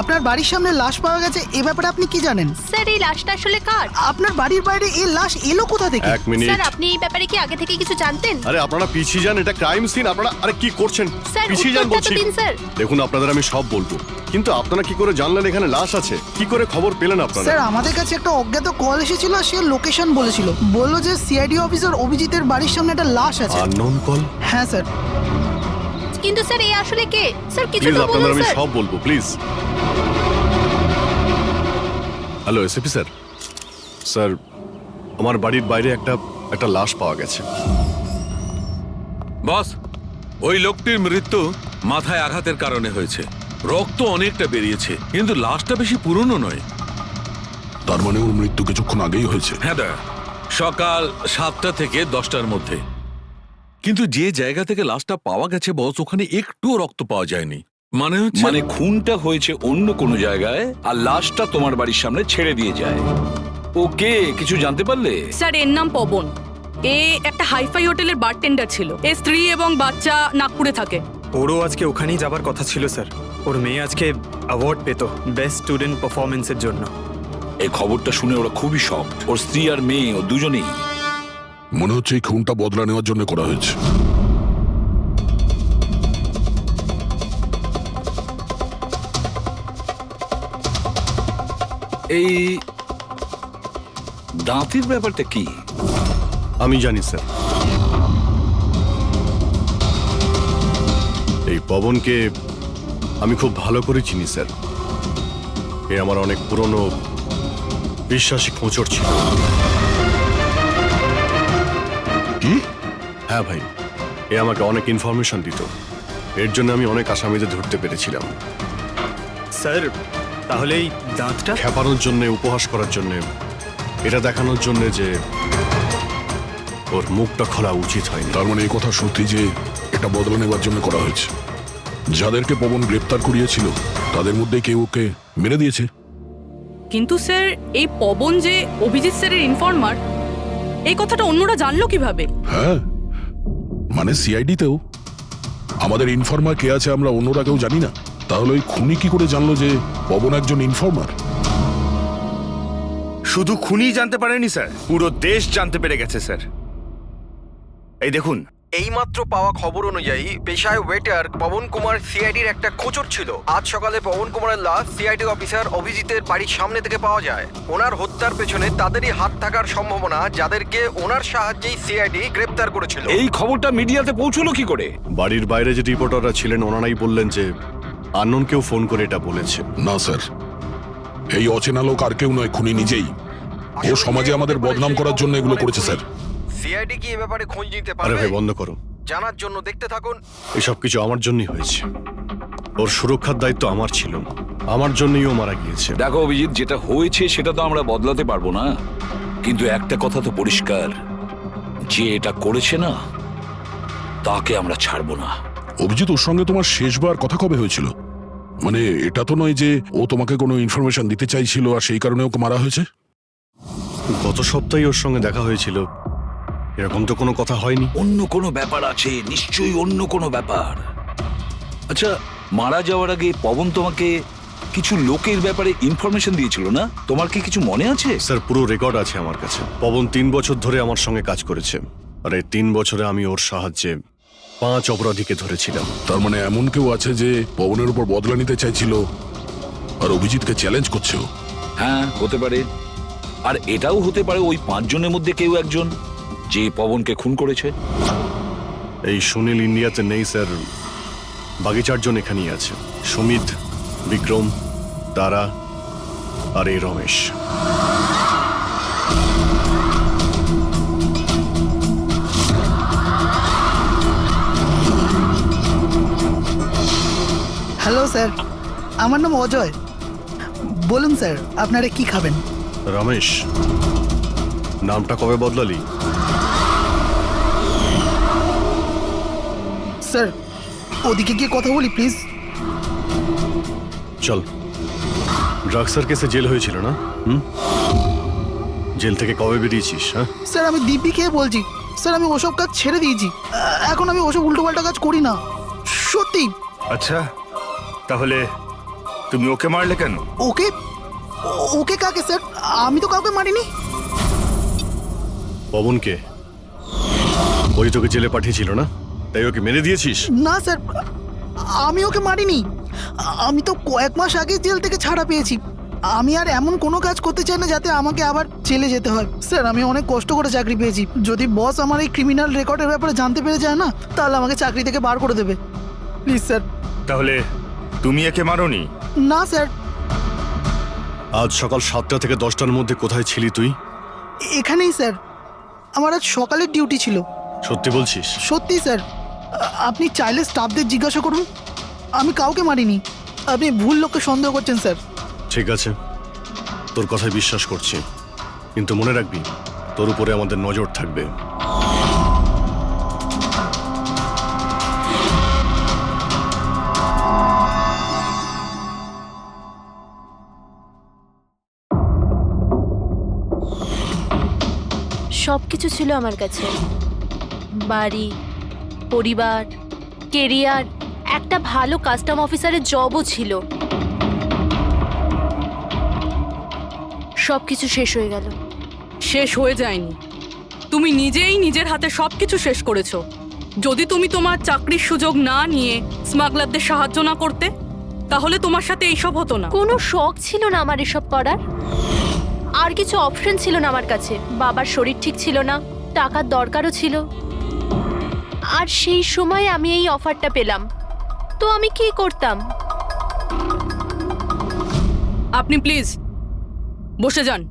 আপনার বাড়ির সামনে লাশ পাওয়া গেছে, এ ব্যাপারে আপনি কি জানেন? স্যার, এই লাশটা আসলে কার? আপনার বাড়ির বাইরে এই লাশ এলো কোথা থেকে? এক মিনিট। স্যার, আপনি এই ব্যাপারে কি আগে থেকে কিছু জানতেন? আরে আপনারা পিছিয়ে যান, এটা ক্রাইম সিন। আপনারা আরে কি করছেন? স্যার, পিছিয়ে যান উত্তরটা তো বলছি। দিন, স্যার। দেখুন, আপনাদের আমি সব বলবো, কিন্তু আপনারা কি করে জানলেন এখানে লাশ আছে? কি করে খবর পেলেন আপনারা? স্যার, আমাদের কাছে একটা অজ্ঞাত কল এসেছিল, সে লোকেশন বলেছিল, বললো যে সিআইডি অফিসার অভিজিতের বাড়ির সামনে একটা লাশ আছে। Unknown call? হ্যাঁ স্যার। কিন্তু স্যার, এই আসলে কে? স্যার, কিছু প্লিজ, তো আপনাদের বলুন আমি স্যার। সব বলবো, please. Hello SP sir, sir আমার বাড়ির বাইরে একটা লাশ পাওয়া গেছে। বস, ওই লোকটির মৃত্যু মাথায় আঘাতের কারণে হয়েছে। রক্ত অনেকটা বেরিয়েছে, কিন্তু লাশটা বেশি পুরনো নয়। তার মানে ওর মৃত্যু কিছুক্ষণ আগেই হয়েছে। হ্যাঁ দা, সকাল 7টা থেকে 10টার মধ্যে। কিন্তু যে জায়গা থেকে লাশটা পাওয়া গেছে বস, ওখানে একটুও রক্ত পাওয়া যায়নি। মানে খুনটা হয়েছে অন্য কোনো জায়গায়, আর লাশটা তোমার বাড়ির সামনে ছেড়ে দিয়ে যায়। ওকে কিছু জানতে পারলে? স্যার এর নাম পবন। এ একটা হাইফাই হোটেলের বারটেন্ডার ছিল। এর স্ত্রী এবং বাচ্চা নাগপুরে থাকে। ওরও আজকে ওখানেই যাবার কথা ছিল স্যার। ওর মেয়ে আজকে অ্যাওয়ার্ড পেত বেস্ট স্টুডেন্ট পারফরমেন্সের জন্য। এই খবরটা শুনে ওরা খুবই শক। ওর স্ত্রী আর মেয়ে ও দুজনেই। মনে হচ্ছে এই খুনটা বদলা নেওয়ার জন্য করা হয়েছে। এই দাঁতের ব্যাপারটা কি? আমি জানি স্যার। এই পবনকে আমি খুব ভালো করে চিনি স্যার। এ আমার অনেক পুরনো বিশ্বাসী খোঁচর ছিল। কি? হ্যাঁ ভাই, এ আমাকে অনেক ইনফরমেশন দিত। এর জন্য আমি অনেক আসামিদের ধরতে পেরেছিলাম। স্যার তাহলে এই দাঁতটা? খেপানোর জন্য, উপহাস করার জন্য, এটা দেখানোর জন্য যে ওর মুখটা খোলা উচিত হয়নি। তার মানে এই কথা সত্যি যে এটা বদলা নেবার জন্য করা হয়েছে। যাদেরকে পবন গ্রেপ্তার করিয়েছিল তাদের মধ্যে কেউ ওকে মেরে দিয়েছে। কিন্তু স্যার এই পবন যে অভিজিৎ স্যারের ইনফরমার, এই কথাটা অন্যরা জানলো কিভাবে? হ্যাঁ, মানে সিআইডিতেও আমাদের ইনফর্মার কে আছে আমরা অন্যরা কেউ জানি না। তাহলে ওই খুনি কি করে জানলো যে পবন একজন ইনফর্মার? শুধু খুনি জানতে পারেনি স্যার, পুরো দেশ জানতে পেরে গেছে স্যার। এই দেখুন, এইমাত্র পাওয়া খবর অনুযায়ী পেশায় ওয়েটার পবন কুমার সিআইডির একটা খোঁচর ছিল। আজ সকালে পবন কুমারের লাশ সিআইডি অফিসার অভিজিতের বাড়ির সামনে থেকে পাওয়া যায়। ওনার হত্যার পেছনে তাদেরই হাত থাকার সম্ভাবনা, যাদেরকে ওনার সাহায্যেই সিআইডি গ্রেপ্তার করেছিল। এই খবরটা মিডিয়াতে পৌঁছলো কি করে? বাড়ির বাইরে যে রিপোর্টাররা ছিলেন ওনারাই বললেন যে আননোন কেউ ফোন করে এটা বলেছে। না স্যার, এই অচেনা লোক আর কেউ নয়, খুনি নিজেই। ও সমাজে আমাদের বদনাম করার জন্য এগুলো করেছে স্যার। সিআইডি কি এ ব্যাপারে খোঁজ নিতে আরে পারবে? ভাই বন্ধ করো, জানার জন্য দেখতে থাকুন। এসব কিছু আমার জন্যই হয়েছে। ওর সুরক্ষার দায়িত্ব আমার ছিল, আমার জন্যই ও মারা গিয়েছে। দেখো অভিজিৎ, যেটা হয়েছে সেটা তো আমরা বদলাতে পারবো না, কিন্তু একটা কথা তো পরিষ্কার, যে এটা করেছে না তাকে আমরা ছাড়বো না। অভিজিৎ, ওর সঙ্গে তোমার শেষবার কথা কবে হয়েছিল? মানে এটা তো নয় যে ও তোমাকে কোনো ইনফরমেশন দিতে চাইছিল আর সেই কারণে ওকে মারা হয়েছে? গত সপ্তাহে ওর সঙ্গে দেখা হয়েছিল, এরকম তো কোনো কথা হয়নি। অন্য কোনো ব্যাপার আছে, নিশ্চয়ই অন্য কোনো ব্যাপার। আচ্ছা, মারা যাওয়ার আগে পবন তোমাকে কিছু লোকের ব্যাপারে ইনফরমেশন দিয়েছিল না? তোমার কি কিছু মনে আছে? স্যার পুরো রেকর্ড আছে আমার কাছে। পবন 3 বছর ধরে আমার সঙ্গে কাজ করেছে, আর এই 3 বছরে আমি ওর সাহায্যে 5 অপরাধীকে ধরেছিলাম। তার মানে এমন কেউ আছে যে পবনের উপর বদলা নিতে চাইছিল আর অভিজিৎকে চ্যালেঞ্জ করছে ও? হ্যাঁ, হতে পারে। আর এটাও হতে পারে ওই 5 জনের মধ্যে কেউ একজন যে পবনকে খুন করেছে। এই সুনীল ইন্ডিয়াতে নেই স্যার, বাকি 4 জন এখানেই আছে। সুমিত, বিক্রম, তারা আর এই রমেশ। হ্যালো স্যার, আমার নাম অজয়। বলুন স্যার, আপনারা কি খাবেন? রমেশ, নামটা কবে বদলালি? স্যার ওদিকে গিয়ে কথা বলি প্লিজ। চল। ড্রাগসের কেসে জেল হয়েছিল না? জেল থেকে কবে বেরিয়েছিস? হ্যাঁ স্যার, আমি দিব্যি খেয়ে বলছি স্যার, আমি ওসব কাজ ছেড়ে দিয়েছি। এখন আমি ওসব উল্টোপাল্টা কাজ করি না, সত্যি। আচ্ছা, তাহলে তুমি ওকে মারলে কেন? ওকে? ওকে কাকে স্যার? আমি তো কাউকে মারিনি। পবনকে? ওই তোকে জেলে পাঠিয়েছিল না, তাই ওকে মেরে দিয়েছিস? না স্যার, আমি ওকে মারিনি। আমি তো কয়েক মাস আগে জেল থেকে ছাড়া পেয়েছি। আমি আর এমন কোনো কাজ করতে চাই না যাতে আমাকে আবার জেলে যেতে হয়। স্যার, আমি অনেক কষ্ট করে চাকরি পেয়েছি। যদি বস আমার এই ক্রিমিনাল রেকর্ডের ব্যাপারে জানতে পেরে যায় না, তাহলে আমাকে চাকরি থেকে বার করে দেবে। Please sir. তাহলে তুমি একে মারোনি? না স্যার। আজ সকাল 7টা থেকে 10টার মধ্যে কোথায় ছিলি তুই? এখানেই স্যার। আমার আজ সকালের ডিউটি ছিল। সত্যি বলছিস? সত্যি স্যার, আপনি চাইলে স্টাফদের জিজ্ঞাসা করুন, আমি কাউকে মারিনি। আপনি ভুল লোককে সন্দেহ করছেন স্যার। ঠিক আছে, তোর কথায় বিশ্বাস করছি, কিন্তু মনে রাখবি তোর উপরে আমাদের নজর থাকবে। সব কিছু ছিল আমার কাছে, বাড়ি, পরিবার, কেরিয়ার, একটা ভালো কাস্টম অফিসারের জবও ছিল। সব কিছু শেষ হয়ে গেল। শেষ হয়ে যায়নি, তুমি নিজেই নিজের হাতে সবকিছু শেষ করেছো। যদি তুমি তোমার চাকরির সুযোগ না নিয়ে স্মাগলারদের সাহায্য না করতে, তাহলে তোমার সাথে এইসব হতো না। কোনো শখ ছিল না আমার এসব করার, আর কিছু অপশন ছিল না আমার কাছে। বাবার শরীর ঠিক ছিল না, টাকার দরকারও ছিল, আর সেই সময় আমি এই অফারটা পেলাম, তো আমি কি করতাম? আপনি প্লিজ বসে যান।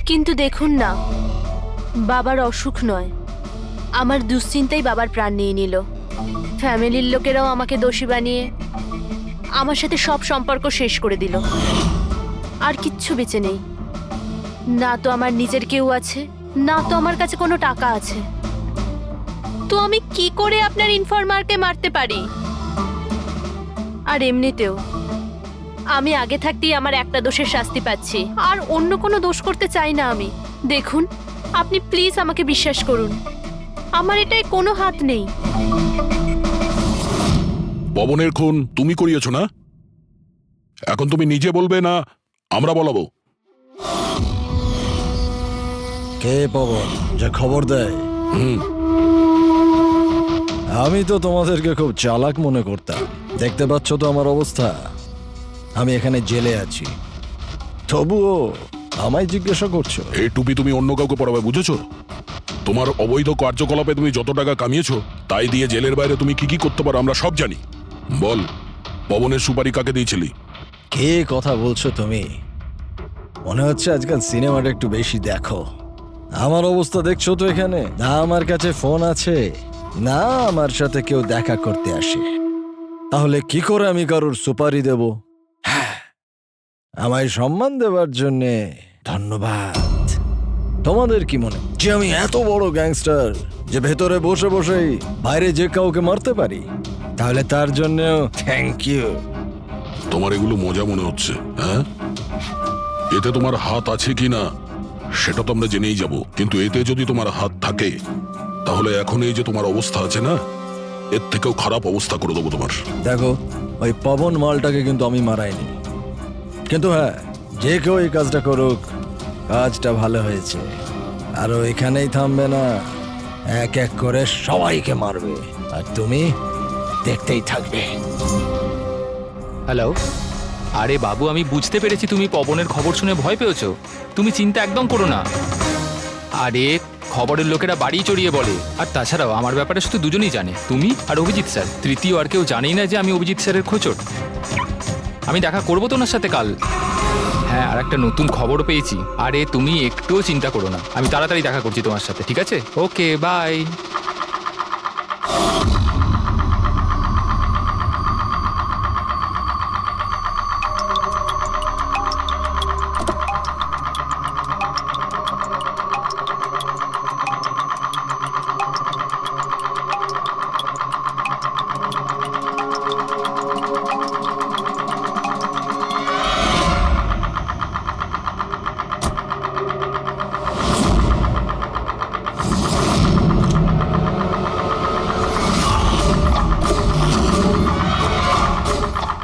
কিন্তু দেখুন না, বাবার অসুখ নয়, আমার দুশ্চিন্তাই বাবার প্রাণ নিয়ে নিল। ফ্যামিলির লোকেরাও আমাকে দোষী বানিয়ে আমার সাথে সব সম্পর্ক শেষ করে দিল। আর কিচ্ছু বেঁচে নেই, না তো আমার নিজের কেউ আছে, না তো আমার কাছে কোনো টাকা আছে। তো আমি কি করে আপনার ইনফরমারকে মারতে পারি? আর এমনিতেও আমি আগে থাকতেই আমার একটা দোষের শাস্তি পাচ্ছি, আর অন্য কোনো দোষ করতে চাই না আমি। দেখুন, আপনি প্লিজ আমাকে বিশ্বাস করুন, আমার এটায় কোনো হাত নেই। পবনের খুন তুমি করিয়েছো না? এখন তুমি নিজে বলবে না আমরা বলাবো? কে পবন যে খবর দেয়? আমি তো তোমাদেরকে খুব চালাক মনে করতাম। দেখতে পাচ্ছ তো আমার অবস্থা, আমি এখানে জেলে আছি, তবুও আমায় জিজ্ঞাসা করছো? এই টুপি তুমি অন্য কাউকে পরাবে, বুঝেছো? তোমার অবৈধ কার্যকলাপে তুমি যত টাকা কামিয়েছো, তাই দিয়ে জেলের বাইরে তুমি কি কি করতে পারো আমরা সব জানি। বল, পবনের সুপারি কাকে দিয়েছিলি? কে কথা বলছো তুমি? মনে হচ্ছে আজকাল সিনেমাটা একটু বেশি দেখো। আমার অবস্থা দেখছো তো এখানে, না আমার কাছে ফোন আছে, না আমার সাথে কেউ দেখা করতে আসে। তাহলে কি করে আমি কারোর সুপারি দেব? আমায় সম্মান দেওয়ার জন্যে ধন্যবাদ। তোমাদের কি মনে যে আমি এত বড় গ্যাংস্টার যে ভেতরে বসে বসেই বাইরে যে কাউকে মারতে পারি? তাহলে তার জন্যও থ্যাংক ইউ। তোমার এগুলো মজা মনে হচ্ছে, হ্যাঁ? এতে তোমার হাত আছে কি না সেটা তো আমরা জেনেই যাব, কিন্তু এতে যদি তোমার হাত থাকে তাহলে এখন এই যে তোমার অবস্থা আছে না, এর থেকেও খারাপ অবস্থা করে দেবো তোমার। দেখো, ওই পবন মালটাকে কিন্তু আমি মারাইনি, কিন্তু হ্যাঁ, যে কেউ এই কাজটা করুক, কাজটা ভালো হয়েছে। আর ও এখানেই থামবে না, এক এক করে সবাইকে মারবে, আর তুমি দেখতেই থাকবে। হ্যালো, আরে বাবু, আমি বুঝতে পেরেছি তুমি পবনের খবর শুনে ভয় পেয়েছো। তুমি চিন্তা একদম করো না। আরে খবরের লোকেরা বাড়ি চড়িয়ে বলে, আর তাছাড়াও আমার ব্যাপারে শুধু দুজনেই জানে, তুমি আর অভিজিৎ স্যার। তৃতীয় আর কেউ জানেই না যে আমি অভিজিৎ স্যারের খোঁচর। আমি দেখা করবো তো ওনার সাথে কাল। হ্যাঁ, আর একটা নতুন খবর পেয়েছি। আরে তুমি একটুও চিন্তা করো না, আমি তাড়াতাড়ি দেখা করছি তোমার সাথে, ঠিক আছে? ওকে, বাই।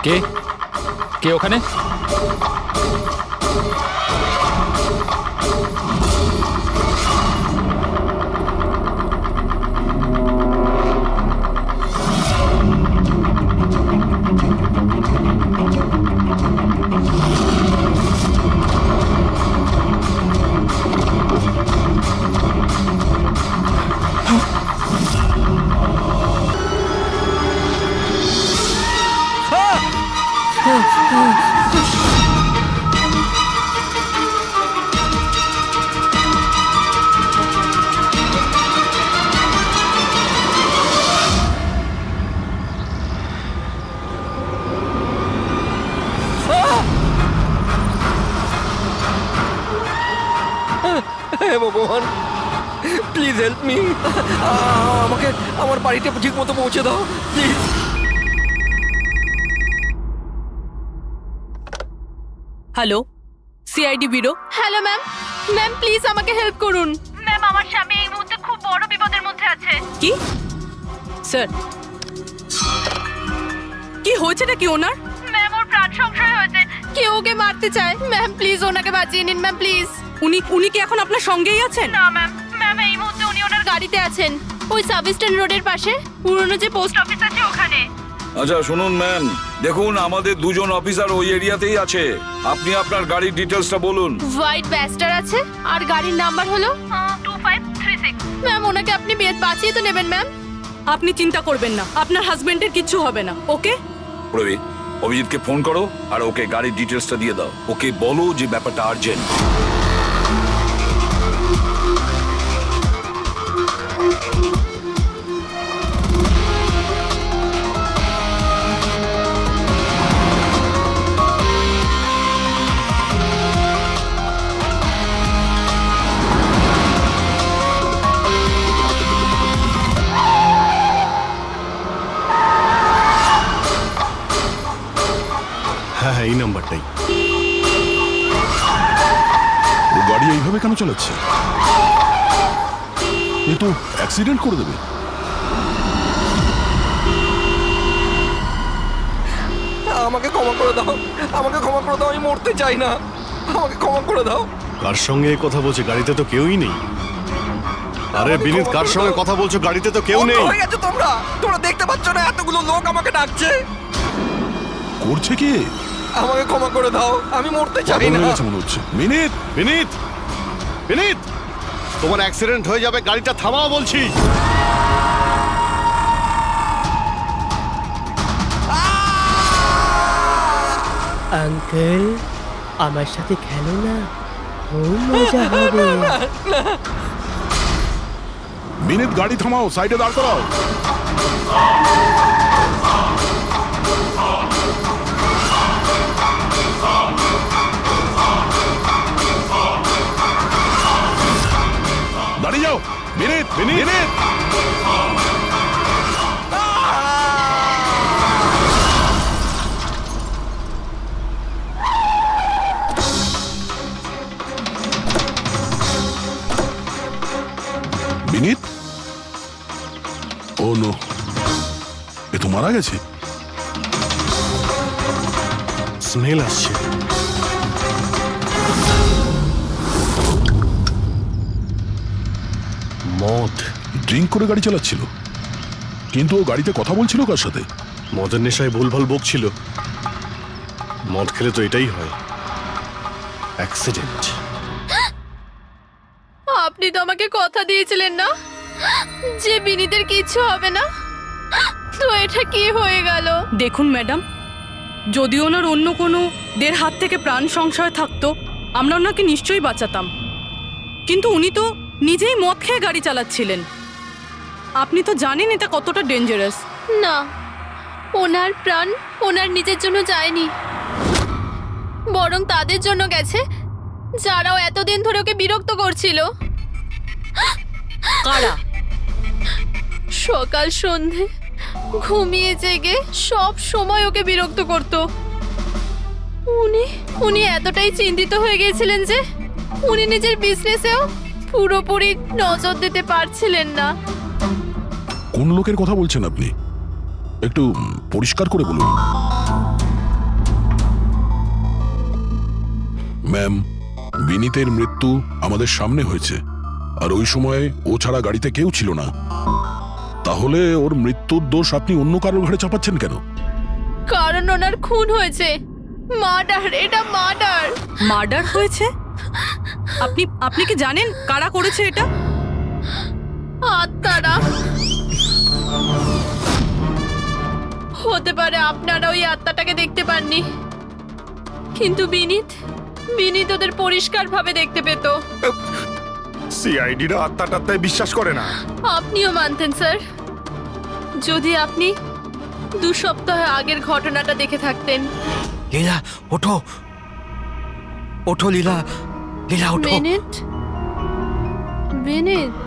কে কে ওখানে? প্লিজ হেল্প মি, আমাকে আমার বাড়িতে ঠিক মতো পৌঁছে দাও please. Hello, CID bureau. Hello ma'am, ma'am please আমাকে হেল্প করুন। ম্যাম আমার স্বামী এই মুহূর্তে খুব বড় বিপদের মধ্যে আছে। কি স্যার, কি হয়েছেটা কি ওনার? ম্যাম ওর প্রাণ সংশয় হয়েছে, কেউ ওকে মারতে চায়। ম্যাম প্লিজ ওনাকে বাঁচিয়ে নিন ম্যাম প্লিজ। উনি কি এখন আপনার সঙ্গেই আছেন? না ম্যাম, ম্যাম এই মুহূর্তে উনি ওনার গাড়িতে আছেন, ওই সাব স্ট্যান্ড রোডের পাশে পুরনো যে পোস্ট অফিস আছে ওখানে। আচ্ছা শুনুন ম্যাম, দেখুন আমাদের দুজন অফিসার ওই এরিয়াতেই আছে। আপনি আপনার গাড়ির ডিটেলসটা বলুন। হোয়াইট ব্যাস্টার আছে আর গাড়ির নাম্বার হলো 2536। ম্যাম ওনাকে আপনি বাঁচিয়ে তো নেবেন ম্যাম। আপনি চিন্তা করবেন না, আপনার হাজবেন্ডের কিচ্ছু হবে না। ওকে, প্রবীর, অভিজিৎকে ফোন করো আর ওকে গাড়ির ডিটেলসটা দিয়ে দাও। ওকে বলো যে ব্যাপারটা আর্জেন্ট। হ্যাঁ, এই নাম্বারটাই। ও গাড়ি এইভাবে কেন চালাচ্ছে? এ তো অ্যাক্সিডেন্ট করে দেবে। আমাকে ক্ষমা করে দাও, আমাকে ক্ষমা করে দাও, আমি মরতে চাই না, আমাকে ক্ষমা করে দাও। কার সঙ্গে এই কথা বলছে? গাড়িতে তো কেউই নেই। আরে বিনীত, কার সঙ্গে কথা বলছো? গাড়িতে তো কেউ নেই। অন্ধ হয়ে গেছো তোমরা, তোমরা দেখতে পাচ্ছ না এতগুলো লোক আমাকে ডাকছে? করছে কি? আমাকে ক্ষমা করে দাও, আমি মরতে চাই পাগল না। হয়ে গেছে মনে হচ্ছে। মিনিট বিনীত, বিনীত, তোমার অ্যাক্সিডেন্ট হয়ে যাবে, গাড়িটা থামাও বলছি। আঙ্কেল আমার সাথে খেলো না, খুব মজা হবে। মিনিট, গাড়ি থামাও, সাইডে দাঁড় করাও। দাঁড়িয়ে যাও। Minute, minute. Vineet, oh no, এ তো মারা গেছে। স্মেল আসছে। মদ। ড্রিঙ্ক করে গাড়ি চালাচ্ছিল, কিন্তু ও গাড়িতে কথা বলছিল কার সাথে? মদের নেশায় ভুলভাল বকছিল। মদ খেলে তো এটাই হয়, অ্যাক্সিডেন্ট। আপনি তো আমাকে কথা দিয়েছিলেন না যে বিনীতের কিচ্ছু হবে না, তো এটা কি হয়ে গেল? দেখুন ম্যাডাম, যদি ওনার অন্য কোনো দের হাত থেকে প্রাণ সংশয় থাকতো আমরা ওনাকে নিশ্চয়ই বাঁচাতাম, কিন্তু উনি তো নিজেই মদ খেয়ে গাড়ি চালাচ্ছিলেন। আপনি তো জানেন এটা কতটা ডেঞ্জারাস। না, ওনার প্রাণ ওনার নিজের জন্য যায়নি, বরং তাদের জন্য গেছে যারাও এতদিন ধরে ওকে বিরক্ত করছিল। কারা? সকাল সন্ধে ঘুমিয়ে জেগে সব সময় ওকে বিরক্ত করত। উনি এতটাই চিন্তিত হয়ে গিয়েছিলেন যে উনি নিজের বিজনেসেও পুরোপুরি নজর দিতে পারছিলেন না। কোন লোকের কথা বলছেন আপনি? একটু পরিষ্কার করে বলুন। ম্যাম, বিনীতের মৃত্যু আমাদের সামনে হয়েছে, আর ওই সময় ও ছাড়া গাড়িতে কেউ ছিল না। তাহলে ওর মৃত্যুর দোষ আপনি অন্য কারোর ঘাড়ে চাপাচ্ছেন কেন? কারণ ওনার খুন হয়েছে, মার্ডার, এটা মার্ডার। মার্ডার হয়েছে? আপনি কি জানেন কারা করেছে এটা? আত্মারা। হতে পারে আপনারা ওই আত্মাটাকে দেখতে পাননি, কিন্তু বিনীত ওদের পরিষ্কার ভাবে দেখতে পেত। সিআইডিরা আত্মা টাত্মায় বিশ্বাস করে না। আপনিও মানতেন স্যার, যদি আপনি 2 সপ্তাহ আগের ঘটনাটা দেখে থাকতেন। লীলা ওঠো, ওঠো লীলা, লীলা ওঠো। বিনীত,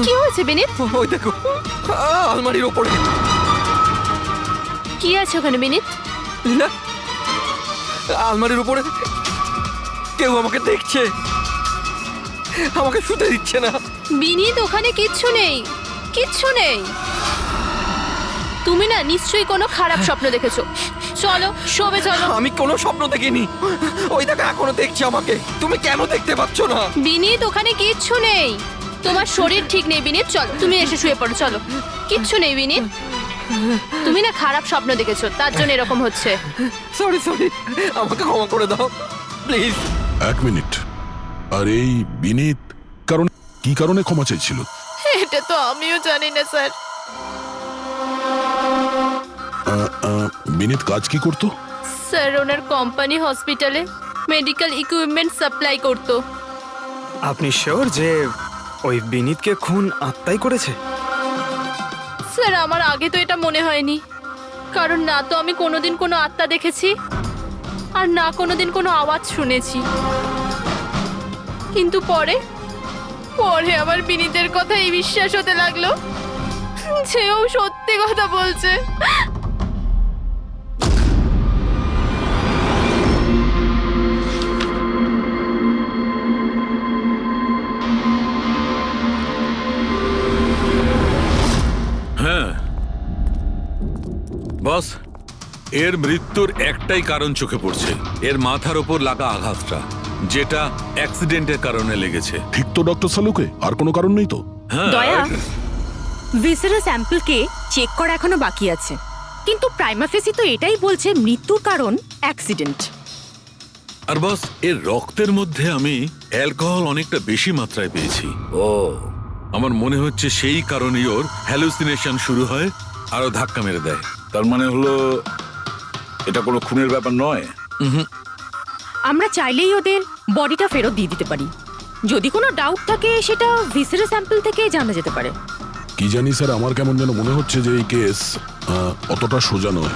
কি হয়েছে বিনীত? ওই দেখো আলমারির ওপরে। কি আছে ওখানে বিনীত? লীলা, আলমারির উপরে কেউ আমাকে দেখছে, আমাকে শুতে দিচ্ছে না। বিনীত ওখানে কিচ্ছু নেই, কিচ্ছু নেই। তুমি না নিশ্চয়ই কোনো খারাপ স্বপ্ন দেখেছো। চলো শোবে চলো। আমি কোনো স্বপ্ন দেখিনি। ওই দেখো এখনো দেখছে আমাকে। তুমি কেন দেখতে পাচ্ছ না? বিনীত ওখানে কিচ্ছু নেই। তোমার শরীর ঠিক নেই বিনীত, চলো তুমি এসে শুয়ে পড়ো। চলো, কিচ্ছু নেই বিনীত। তুমি না খারাপ স্বপ্ন দেখেছো, তার জন্য এরকম হচ্ছে। সরি সরি, আমাকে ক্ষমা করে দাও প্লিজ। 1 মিনিট। আর এই বিনীত কি কারণে ক্ষমা চাইছিল? এটা তো আমিও জানি না স্যার। বিনীত কাজ কি করতো? স্যার ওনার কোম্পানি হসপিটালে মেডিকেল ইকুইপমেন্ট সাপ্লাই করতো। আপনি শিওর যে ওই বিনীতকে খুন আত্মাই করেছে? স্যার আমার আগে তো এটা মনে হয়নি, কারণ না তো আমি কোনোদিন কোনো আত্মা দেখেছি আর না কোনোদিন কোনো আওয়াজ শুনেছি। কিন্তু পরে আমার বিনীতের কথাই বিশ্বাস হতে লাগলো যে ও সত্যি কথা বলছে। হ্যাঁ বস, এর মৃত্যুর একটাই কারণ চোখে পড়ছে, এর মাথার ওপর লাগা আঘাতটা, যেটা অ্যাক্সিডেন্টের কারণে লেগেছে। ঠিক তো ডক্টর সালুকে? আর কোনো কারণ নেই তো? হ্যাঁ, দয়া, ভিসারা স্যাম্পলকে চেক করা এখনো বাকি আছে, কিন্তু প্রাইমা ফেসি তো এটাই বলছে মৃত্যুর কারণ অ্যাক্সিডেন্ট। আর বস, এর রক্তের মধ্যে আমি অ্যালকোহল অনেকটা বেশি মাত্রায় পেয়েছি। ও, আমার মনে হচ্ছে সেই কারণেই ওর হ্যালুসিনেশন শুরু হয় আর ও ধাক্কা মেরে দেয়। তার মানে হলো এটা কোনো খুনের ব্যাপার নয়। আমরা চাইলেই ওদের বডিটা ফেরত দিয়ে দিতে পারি। যদি কোনো ডাউট থাকে সেটা ভিসারা স্যাম্পল থেকে জানা যেতে পারে। কি জানি স্যার, আমার কেমন যেন মনে হচ্ছে যে এই কেস অতটা সোজা নয়।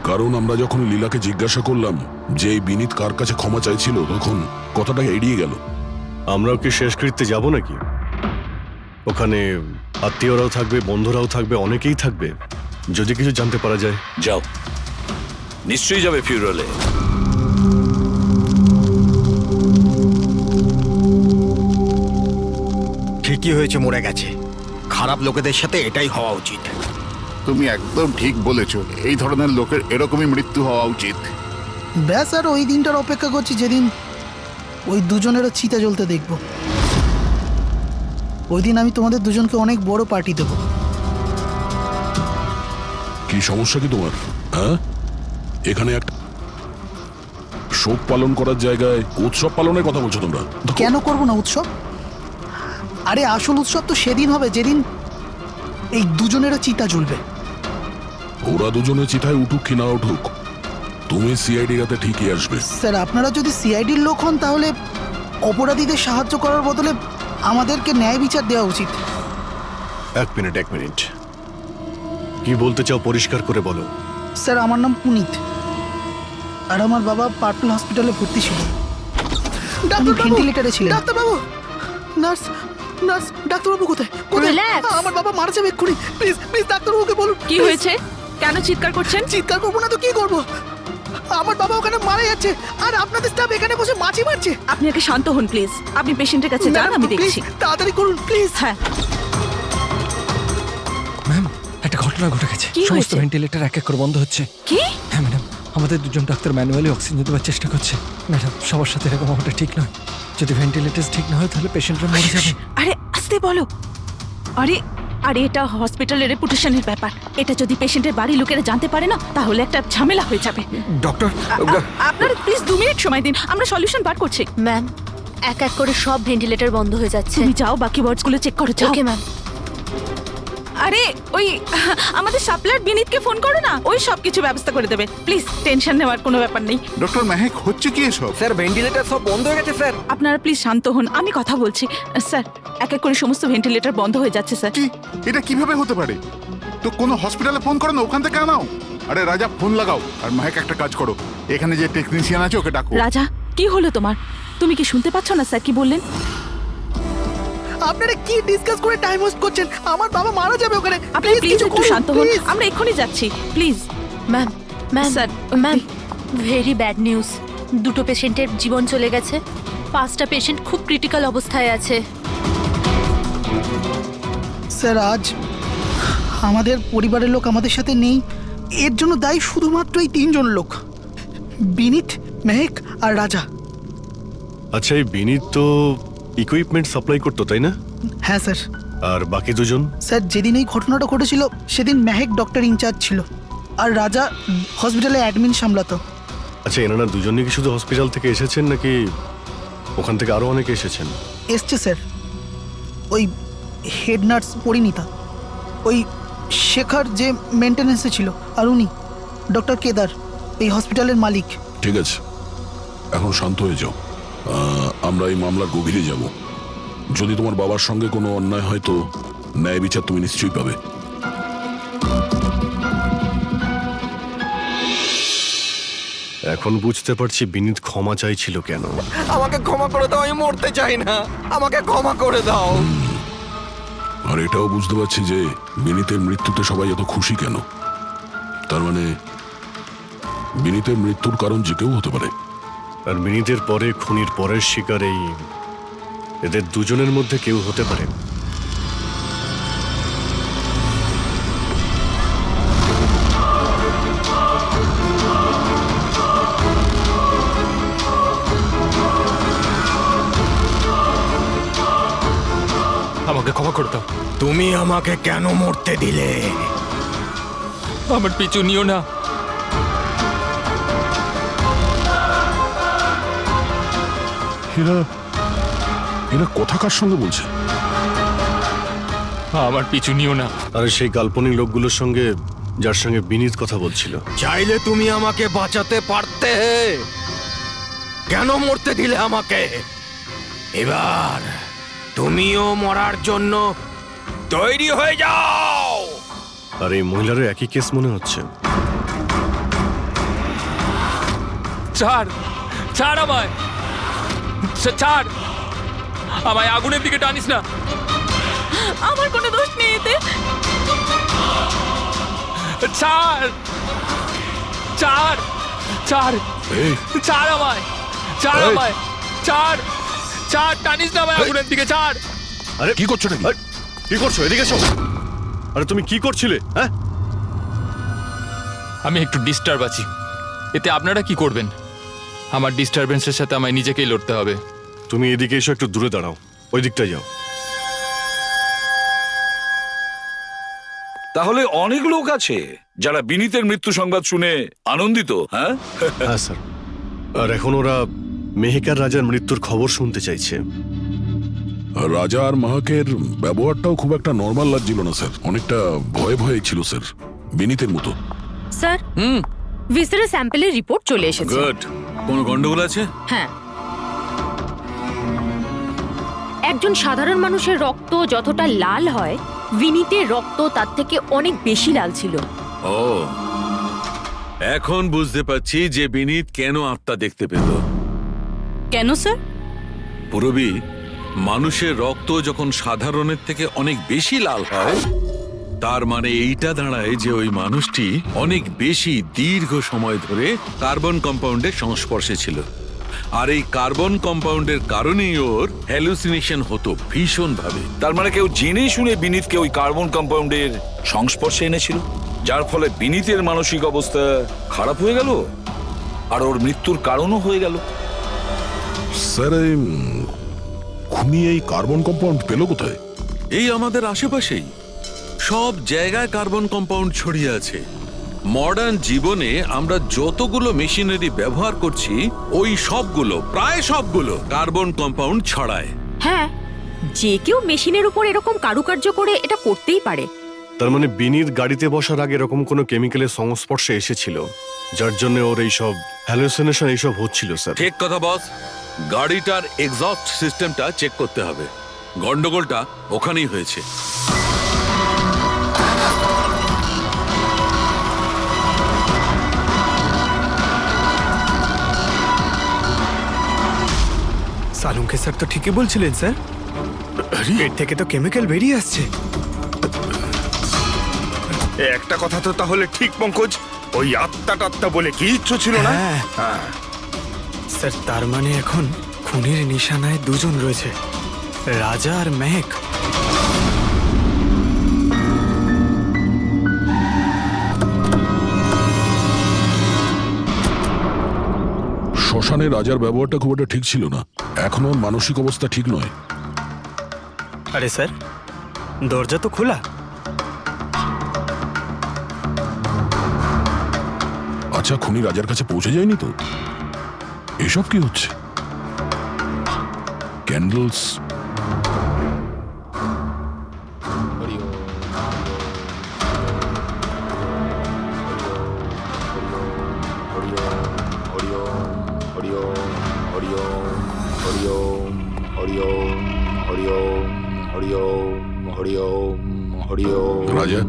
কারণ আমরা যখন লীলাকে জিজ্ঞাসা করলাম যে এই বিনীত কার কাছে ক্ষমা চাইছিল, তখন কথাটা এড়িয়ে গেল। আমরাও কি শেষকৃত্যে যাব নাকি? ওখানে আত্মীয়রাও থাকবে, বন্ধুরাও থাকবে, অনেকেই থাকবে। যদি কিছু জানতে পারা যায়। যাও, নিশ্চয়ই যাবে ফিউরালে। ঠিকই হয়েছে, মরে গেছে। খারাপ লোকেদের সাথে এটাই হওয়া উচিত। তুমি একদম ঠিক বলেছ, এই ধরনের লোকের এরকমই মৃত্যু হওয়া উচিত। ব্যাস, আর ওই দিনটার অপেক্ষা করছি যেদিন ওই দুজনেরও চিতা জ্বলতে দেখব। ওই দিন আমি তোমাদের দুজনকে অনেক বড় পার্টি দেবো। কি সমস্যা কি তোমার? হ্যাঁ, এখানে একটা শোক পালন করার জায়গায় উৎসব পালনের কথা বলছো তোমরা? কেন করবো না উৎসব? আরে আসল উৎসব তো সেদিন হবে যেদিন এই দুজনেরও চিতা জ্বলবে। ওরা দুজনে চিতায় উঠুক কি না উঠুক, তুমি সিআইডি রাতে ঠিকই আসবে। স্যার আপনারা যদি সিআইডির লোক হন তাহলে অপরাধীদের সাহায্য করার বদলে আমাদেরকে ন্যায় বিচার দেওয়া উচিত। 1 মিনিট। কি বলতে চাও পরিষ্কার করে বলো। স্যার আমার নাম পুনিত, আর আমার বাবা পার্পল হসপিটালে ভর্তি ছিল। ভেন্টিলেটরে ছিলেন। ডাক্তারবাবু, নার্স, ডাক্তারবাবু কোথায়? আমার বাবা মারা যাবে এক্ষুনি। প্লিজ প্লিজ ডাক্তারবাবুকে বলুন। কি হয়েছে? কেন চিৎকার করছেন? চিৎকার করবো না তো কি করবো? আমার বাবা ওখানে মারা যাচ্ছে আর আপনাদের স্টাফ এখানে বসে মাছি মারছে। আপনি আগে শান্ত হন প্লিজ। আপনি পেশেন্টের কাছে যান, আমি দেখছি। তাড়াতাড়ি করুন প্লিজ। হ্যাঁ, ম্যাম, একটা ঘটনা ঘটে গেছে। কি সমস্ত হয়েছে? ভেন্টিলেটর এক এক করে বন্ধ হচ্ছে। কি? হ্যাঁ ম্যাডাম, আমাদের দুজন ডাক্তার ম্যানুয়ালি অক্সিজেন দেওয়ার চেষ্টা করছে। ম্যাডাম, সবার সাথে এরকম হওয়াটা ঠিক নয়। যদি ভেন্টিলেটর ঠিক না হয় তাহলে পেশেন্টরা মরে যাবে। আরে আস্তে বলো। আরে আরে এটা হসপিটালের রেপুটেশনের ব্যাপার। এটা যদি পেশেন্টের বাড়ির লোকেরা জানতে পারে না তাহলে একটা ঝামেলা হয়ে যাবে। ডক্টর, আপনারা প্লিজ 2 মিনিট সময় দিন, আমরা সলিউশন বার করছি। ম্যাম, এক এক করে সব ভেন্টিলেটর বন্ধ হয়ে যাচ্ছে। তুমি যাও বাকি ওয়ার্ডসগুলো চেক করো, যাও। Okay ma'am. আরে ওই আমাদের সাপ্লায়ার বিনীতকে ফোন করো না, ওই সব কিছু ব্যবস্থা করে দেবে। প্লিজ টেনশন নেওয়ার কোনো ব্যাপার নেই। ডক্টর মেহেক, হচ্ছে কি এসব? স্যার ভেন্টিলেটর সব বন্ধ হয়ে গেছে স্যার। আপনারা প্লিজ শান্ত হন, আমি কথা বলছি। স্যার এক এক করে সমস্ত ভেন্টিলেটর বন্ধ হয়ে যাচ্ছে স্যার। কি, এটা কিভাবে হতে পারে? তো কোনো হসপিটালে ফোন করো না, ওখান থেকে আনাও। আরে রাজা, ফোন লাগাও। আর মেহেক একটা কাজ করো, এখানে যে টেকনিশিয়ান আছে ওকে ডাকো। রাজা, কি হলো তোমার? তুমি কি শুনতে পাচ্ছ না স্যার কি বললেন? আপনারা কি ডিসকাস করে টাইম ওয়েস্ট করছেন? আমার বাবা মারা যাবে ওখানে। আপনি Please, প্লিজ কিছু একটু করুন, শান্ত হন, please। আমরা এক্ষুনি যাচ্ছি please. Ma'am sir ma'am very bad news. দুটো পেশেন্টের জীবন চলে গেছে, 5টা পেশেন্ট খুব ক্রিটিক্যাল অবস্থায় আছে। স্যার আজ আমাদের পরিবারের লোক আমাদের সাথে নেই, এর জন্য দায়ী শুধুমাত্র এই 3 জন লোক, বিনীত, মেহেক আর রাজা। আচ্ছা, এই বিনীত তো ইকুইপমেন্ট সাপ্লাই করতো, তাই না? হ্যাঁ স্যার। আর বাকি দুজন? স্যার যেদিন এই ঘটনাটা ঘটেছিল সেদিন মেহেক ডক্টর ইনচার্জ ছিল, আর রাজা হসপিটালে অ্যাডমিন সামলাতো। আচ্ছা, এনারা দুজনই কি শুধু হসপিটাল থেকে এসেছেন নাকি ওখান থেকে আরো অনেকে এসেছেন? এসছে স্যার, ওই হেড নার্স পরিণীতা, ওই শেখর যে মেনটেন্যান্সে ছিল, আর উনি ডক্টর কেদার, এই হসপিটালের মালিক। ঠিক আছে, এখন শান্ত হয়ে যাও। আমরা এই মামলার গভীরে যাব। যদি তোমার বাবার সঙ্গে কোনো অন্যায় হয় তো ন্যায় বিচার তুমি নিশ্চয়ই পাবে। এখন বুঝতে পারছি বিনীত ক্ষমা চাইছিল কেন। আমাকে ক্ষমা করে দাও, আমি মরতে চাই না, আমাকে ক্ষমা করে দাও। আর এটাও বুঝতে পারছি যে বিনীতের মৃত্যুতে সবাই এত খুশি কেন। তার মানে বিনীতের মৃত্যুর কারণ যে কেউ হতে পারে। আর বিনীতের পরে খুনির পরের শিকার এই এদের দুজনের মধ্যে কেউ হতে পারে। আমাকে ক্ষমা করে দাও। তুমি আমাকে কেন মরতে দিলে? আমার পিছু নিও না। এরা কথা কার সঙ্গে বলছে? আমার পিছু নিও না। আর সেই কাল্পনিক লোকগুলোর সঙ্গে যার সঙ্গে বিনীত কথা বলছিল। চাইলে তুমি আমাকে বাঁচাতে পারতে, কেন মরতে দিলে আমাকে? এবার তুমিও মরার জন্য তৈরি হয়ে যাও। আর এই মহিলারও একই কেস মনে হচ্ছে। ছাড়, ছাড় আমায়, ছাড় আমায়, আগুনের দিকে টানিস না। আমার কোনো দোষ নেই এতে। ছাড়, ছাড়, ছাড়, ছাড় আমায়, ছাড় আমায়, ছাড়, ছাড়, টানিস না আমায় আগুনের দিকে, ছাড়। আরে কি করছো নাকি? কি করছো? এদিকে এসো। আরে তুমি কি করছিলে? হ্যাঁ, আমি একটু ডিস্টার্ব আছি, এতে আপনারা কি করবেন? আমার ডিস্টারবেন্সের সাথে আমায় নিজেকেই লড়তে হবে। তুমি এদিকে এসো, একটু দূরে দাঁড়াও, ওই দিকটায় যাও। তাহলে অনেক লোক আছে যারা বিনীতের মৃত্যু সংবাদ শুনে আনন্দিত। হ্যাঁ হ্যাঁ স্যার। আর এখন ওরা মেহেকার রাজার মৃত্যুর খবর শুনতে চাইছে। রাজা আর মাহাকের ব্যবহারটাও খুব একটা নর্মাল লাগছিল না স্যার, অনেকটা ভয়ে ভয়ে ছিল স্যার, বিনীতের মতো। স্যার ভিসারের স্যাম্পলের রিপোর্ট চলে এসেছে। গুড। কোনো গন্ডগোল আছে? হ্যাঁ, একজন সাধারণ মানুষের রক্ত যতটা লাল হয়, বিনীতের রক্ত তার থেকে অনেক বেশি লাল ছিল। ও, এখন বুঝতে পারছি যে বিনীত কেন আত্মা দেখতে পেল। কেন স্যার? পুরবী, মানুষের রক্ত যখন সাধারণের থেকে অনেক বেশি লাল হয়, তার মানে এইটা দাঁড়ায় যে ওই মানুষটি অনেক বেশি দীর্ঘ সময় ধরে কার্বন কম্পাউন্ডের সংস্পর্শে ছিল। আর এই কার্বন কম্পাউন্ডের কারণেই ওর হ্যালুসিনেশন হতো ভীষণ ভাবে। তার মানে কেউ জেনে শুনে বিনীতকে ওই কার্বন কম্পাউন্ডের সংস্পর্শে এনেছিল, যার ফলে বিনীতের মানসিক অবস্থা খারাপ হয়ে গেল আর ওর মৃত্যুর কারণও হয়ে গেল। স্যার, খুনি এই কার্বন কম্পাউন্ড পেল কোথায়? এই আমাদের আশেপাশেই সব জায়গায় কার্বন কম্পাউন্ড ছড়িয়ে আছে। মডার্ন জীবনে আমরা যতগুলো মেশিনারি ব্যবহার করছি, ওই সবগুলো, প্রায় সবগুলো কার্বন কম্পাউন্ড ছড়ায়। হ্যাঁ, যে কেউ মেশিনের উপর এরকম কারুকার্য করে এটা করতেই পারে। তার মানে বিনীত গাড়িতে বসার আগে এরকম কোনো কেমিক্যালের সংস্পর্শে এসেছিল, যার জন্য ওর এইসব হ্যালুসিনেশন এইসব হচ্ছিল। স্যার ঠিক কথা বস। গাড়িটার এক্সস্ট সিস্টেমটা চেক করতে হবে। গন্ডগোলটা ওখানেই হয়েছে। সালুঙ্কে স্যার তো ঠিকই বলছিলেন স্যার। পেট থেকে তো কেমিক্যাল বেরিয়ে আসছে। একটা কথা তো তাহলে ঠিক পঙ্কজ, ওই আত্মা টাত্মা বলে কিচ্ছু ছিল না। হ্যাঁ। স্যার তার মানে এখন খুনির নিশানায় দুজন রয়েছে, রাজা আর মেহেক। শ্মশানে রাজার ব্যবহারটা খুব একটা ঠিক ছিল না, এখনো ওর মানসিক অবস্থা ঠিক নয়। আরে স্যার, দরজা তো খোলা। আচ্ছা, খুনি রাজার কাছে পৌঁছে যায়নি তো? এসব কি হচ্ছে? ক্যান্ডেলস। রাজা,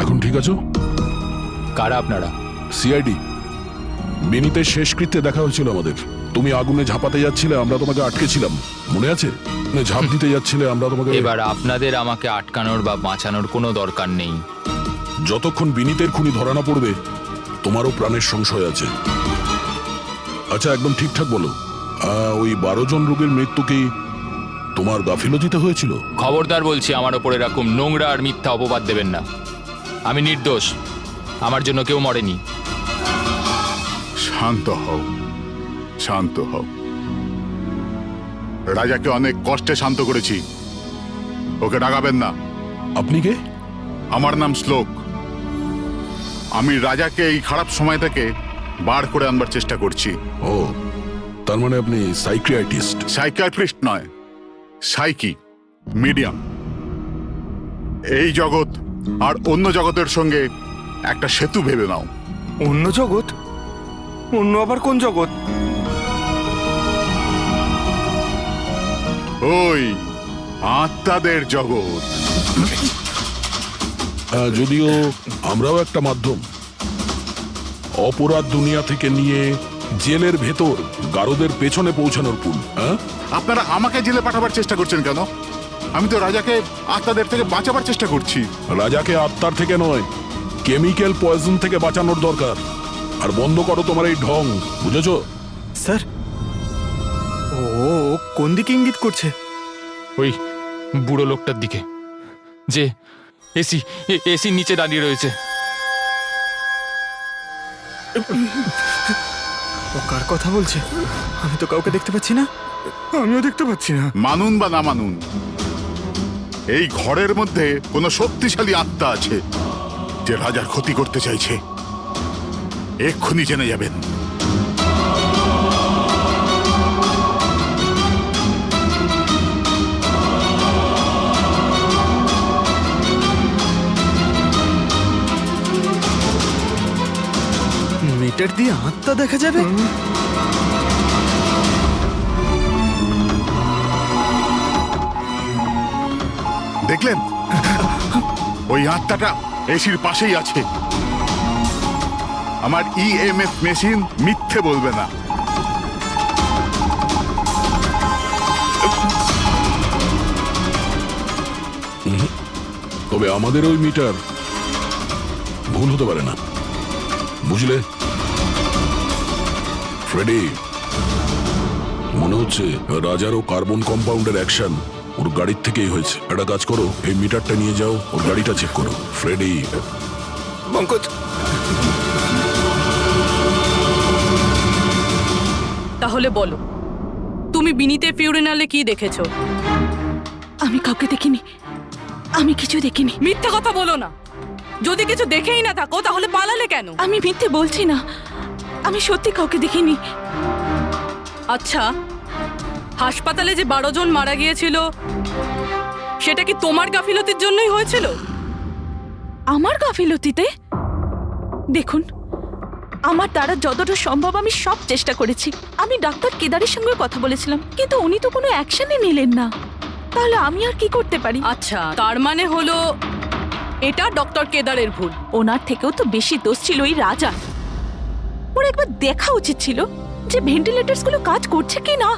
এখন ঠিক আছো? কারা আপনারা? সিআইডি। বিনীতের শেষকৃত্যে দেখা হয়েছিল আমাদের। তুমি আগুনে ঝাঁপাতে যাচ্ছিলে, আমরা তোমাকে আটকেছিলাম, মনে আছে? ঝাঁপ দিতে যাচ্ছিলে, আমরা তোমাকে। এবার আপনাদের আমাকে আটকানোর বা বাঁচানোর কোনো দরকার নেই। যতক্ষণ বিনীতের খুনি ধরা না পড়বে, তোমারও প্রাণের সংশয় আছে। আচ্ছা, একদম ঠিকঠাক বলো, ওই 12 জন রোগীর মৃত্যু কি তোমার গাফিলতিতে হয়েছিল? খবরদার বলছি, আমার ওপর এরকম নোংরা আর মিথ্যা অপবাদ দেবেন না। আমি নির্দোষ, আমার জন্য কেউ মরেনি। শান্ত হও, শান্ত হও। রাজাকে অনেক কষ্টে শান্ত করেছি, ওকে ডাকাবেন না। আপনি কে? আমার নাম শ্লোক। আমি রাজাকে এই খারাপ সময় থেকে বার করে আনবার চেষ্টা করছি। ও, তার মানে আপনি সাইকিয়াট্রিস্ট? সাইকিয়াট্রিস্ট নয়, সাইকি, মিডিয়াম। এই জগৎ আর অন্য জগতের সঙ্গে একটা সেতু ভেবে নাও। অন্য জগৎ? অন্য আবার কোন জগৎ? ওই আত্মাদের জগৎ। যদিও আমরাও একটা মাধ্যম, অপরাধ দুনিয়া থেকে নিয়ে জেলের ভেতর গারদের পেছনে পৌঁছানোর পুল। আপনারা আমাকে জেলে পাঠাবার চেষ্টা করছেন কেন? আমি তো রাজাকে আত্মাদের থেকে বাঁচাবার চেষ্টা করছি। রাজাকে আত্মার থেকে নয়, কেমিক্যাল পয়জন থেকে বাঁচানোর দরকার। আর বন্ধ করো তোমার এই ঢং, বুঝেছো? স্যার, ও কোন দিকে ইঙ্গিত করছে? ওই বুড়ো লোকটার দিকে, যে এসির নিচে দাঁড়িয়ে রয়েছে। ও কার কথা বলছে? আমি তো কাউকে দেখতে পাচ্ছি না। আমিও দেখতে পাচ্ছি না। মানুন বা না মানুন, এই ঘরের মধ্যে কোনো শক্তিশালী আত্মা আছে যে রাজার ক্ষতি করতে চাইছে। এক্ষুনি জেনে যাবেন। মিটার দিয়ে আত্মা দেখা যাবে? দেখলেন, ওই আত্মাটা এসির পাশেই আছে। আমার ইএমএফ মেশিন মিথ্যে বলবে না। তবে আমাদের ওই মিটার ভুল হতে পারে না, বুঝলে? ফ্রেডি, মনে হচ্ছে রাজার ও কার্বন কম্পাউন্ডের অ্যাকশন ওর গাড়ির থেকেই হয়েছে। একটা কাজ করো, এই মিটারটা নিয়ে যাও, ওর গাড়িটা চেক করো। ফ্রেডি। পঙ্কজ, তাহলে বলো, তুমি বিনীতের ফিউরিনালে কি দেখেছো? আমি কাউকে দেখিনি, আমি কিছু দেখিনি। মিথ্যা কথা বলো না। যদি কিছু দেখেই না থাকো তাহলে পালালে কেন? আমি মিথ্যে বলছি না, আমি সত্যি কাউকে দেখিনি। আচ্ছা, হাসপাতালে যে 12 জন মারা গিয়েছিল সেটা কি তোমার গাফিলতির জন্যই হয়েছিল? আমার গাফিলতিতে? দেখুন, আমার দ্বারা যতটা সম্ভব আমি সব চেষ্টা করেছি। আমি ডাক্তার কেদারের সঙ্গে কথা বলেছিলাম, কিন্তু উনি তো কোনো অ্যাকশনই নিলেন না। তাহলে আমি আর কি করতে পারি? আচ্ছা, তার মানে হলো এটা ডক্টর কেদারের ভুল। ওনার থেকেও তো বেশি দোষ ছিল ওই রাজা। ওর একবার দেখা উচিত ছিল যে ভেন্টিলেটরস গুলো কাজ করছে কি না,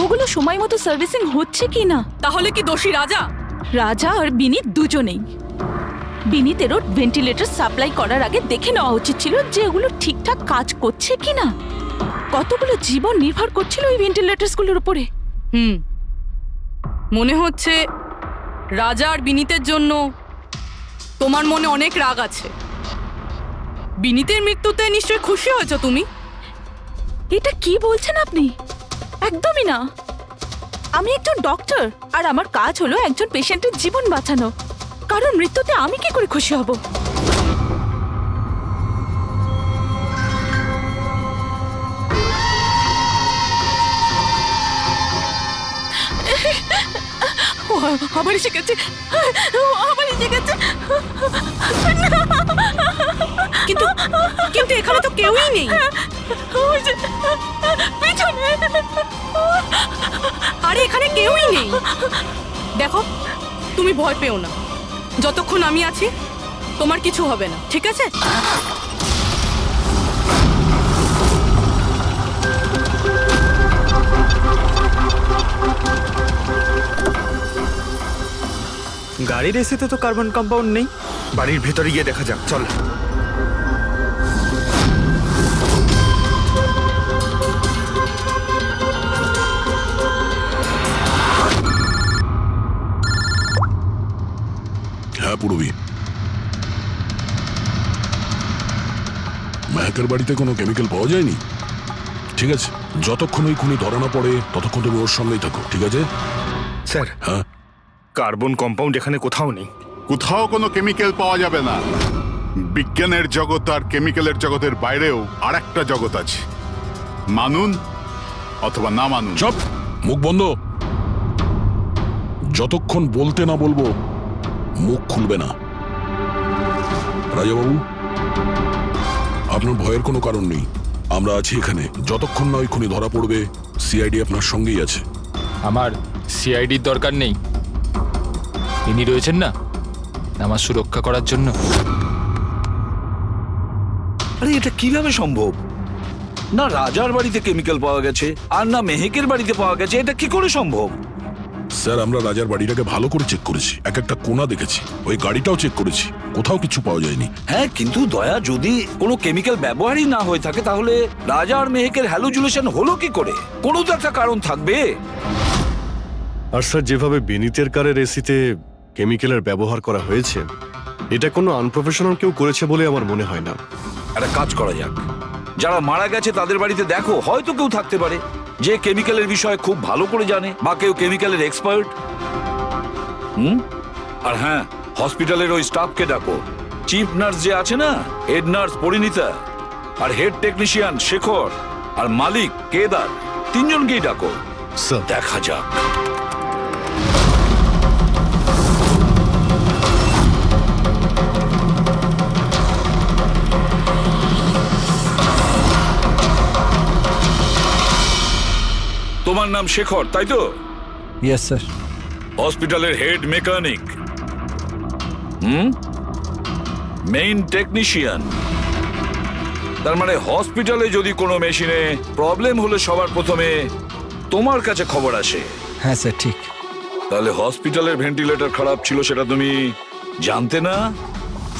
ওগুলো সময় মতো সার্ভিসিং হচ্ছে কি না। তাহলে কি দোষী রাজা? রাজা আর বিনীত দুজনেই। বিনীতেরও ভেন্টিলেটর সাপ্লাই করার আগে দেখে নেওয়া উচিত ছিল যে ওগুলো ঠিকঠাক কাজ করছে কি না। কতগুলো জীবন নির্ভর করছিল ওই ভেন্টিলেটরস গুলোর উপরে। মনে হচ্ছে রাজা আর বিনীতের জন্য তোমার মনে অনেক রাগ আছে। বিনীতের মৃত্যুতে নিশ্চয়ই খুশি হয়েছো তুমি। এটা কি বলছেন আপনি? একদমই না। আমি একজন ডক্টর, আর আমার কাজ হলো একজন পেশেন্টের জীবন বাঁচানো। কারণ মৃত্যুতে আমি কি করে খুশি হব? ও আবার এসে গেছে, আবার এসে গেছে। কিন্তু কিন্তু এখানে তো কেউই নেই। পিছনে। আরে এখানে কেউই নেই। দেখো, তুমি ভয় পেও না। যতক্ষণ আমি আছি তোমার কিছু হবে না, ঠিক আছে? গাড়ির এসিতে তো কার্বন কম্পাউন্ড নেই। বাড়ির ভেতরে গিয়ে দেখা যাক, চল। হ্যাঁ পূরবী, মেহেকের বাড়িতে কোনো কেমিক্যাল পাওয়া যায়নি? ঠিক আছে, যতক্ষণ ওই খুনি ধরা না পড়ে ততক্ষণ তুমি ওর সামনেই থাকো, ঠিক আছে? স্যার, হ্যাঁ, কার্বন কম্পাউন্ড এখানে কোথাও নেই। কোথাও কোনো কেমিক্যাল পাওয়া যাবে না। বিজ্ঞানের জগৎ আর কেমিক্যালের জগতের বাইরেও আর একটা জগৎ আছে, মানুন অথবা না মানুন। চুপ, মুখ বন্ধ। যতক্ষণ বলতে না বলবো মুখ খুলবে না। রাজাবাবু, আপনার ভয়ের কোনো কারণ নেই, আমরা আছি এখানে। যতক্ষণ না ওই খুনি ধরা পড়বে সিআইডি আপনার সঙ্গেই আছে। আমার সিআইডির দরকার নেই, ইনি রয়েছেন না আমার সুরক্ষা করার জন্য। আরে এটা কিভাবে সম্ভব? না রাজার বাড়িতে কেমিক্যাল পাওয়া গেছে আর না মেহেকের বাড়িতে পাওয়া গেছে, এটা কি করে সম্ভব? স্যার, আমরা রাজার বাড়িটাকে ভালো করে চেক করেছি, এক একটা কোণা দেখেছি, ওই গাড়িটাও চেক করেছি, কোথাও কিছু পাওয়া যায়নি। হ্যাঁ, কিন্তু দয়া, যদি কোনো কেমিক্যাল ব্যবহারই না হয়ে থাকে তাহলে রাজা আর মেহেকের হ্যালুজিনেশন হলো কি করে? কোনো তো একটা কারণ থাকবে। আর স্যার, যেভাবে বিনীতের কারের এসিতে কেমিক্যালের ব্যবহার করা হয়েছে, এটা কোনো আনপ্রফেশনাল কেউ করেছে বলে আমার মনে হয় না। একটা কাজ করা যাক, যারা মারা গেছে তাদের বাড়িতে দেখো, হয়তো কেউ থাকতে পারে যে কেমিক্যালের বিষয়ে খুব ভালো করে জানে, বা কেউ কেমিক্যালের এক্সপার্ট। আর হ্যাঁ, হসপিটালের ওই স্টাফকে ডাকো। চিফ নার্স যে আছে না, হেড নার্স পরিণীতা, আর হেড টেকনিশিয়ান শেখর, আর মালিক কেদার, তিনজনকেই ডাকো। দেখা যাক। তোমার নাম শেখর, তাই তো? Yes sir. হসপিটালের হেড মেকানিক, মেইন টেকনিশিয়ান। তার মানে হসপিটালে যদি কোনো মেশিনে প্রবলেম হলে সবার প্রথমে তোমার কাছে খবর আসে। হ্যাঁ স্যার, ঠিক। তাহলে হসপিটালের ভেন্টিলেটর খারাপ ছিল সেটা তুমি জানতে না?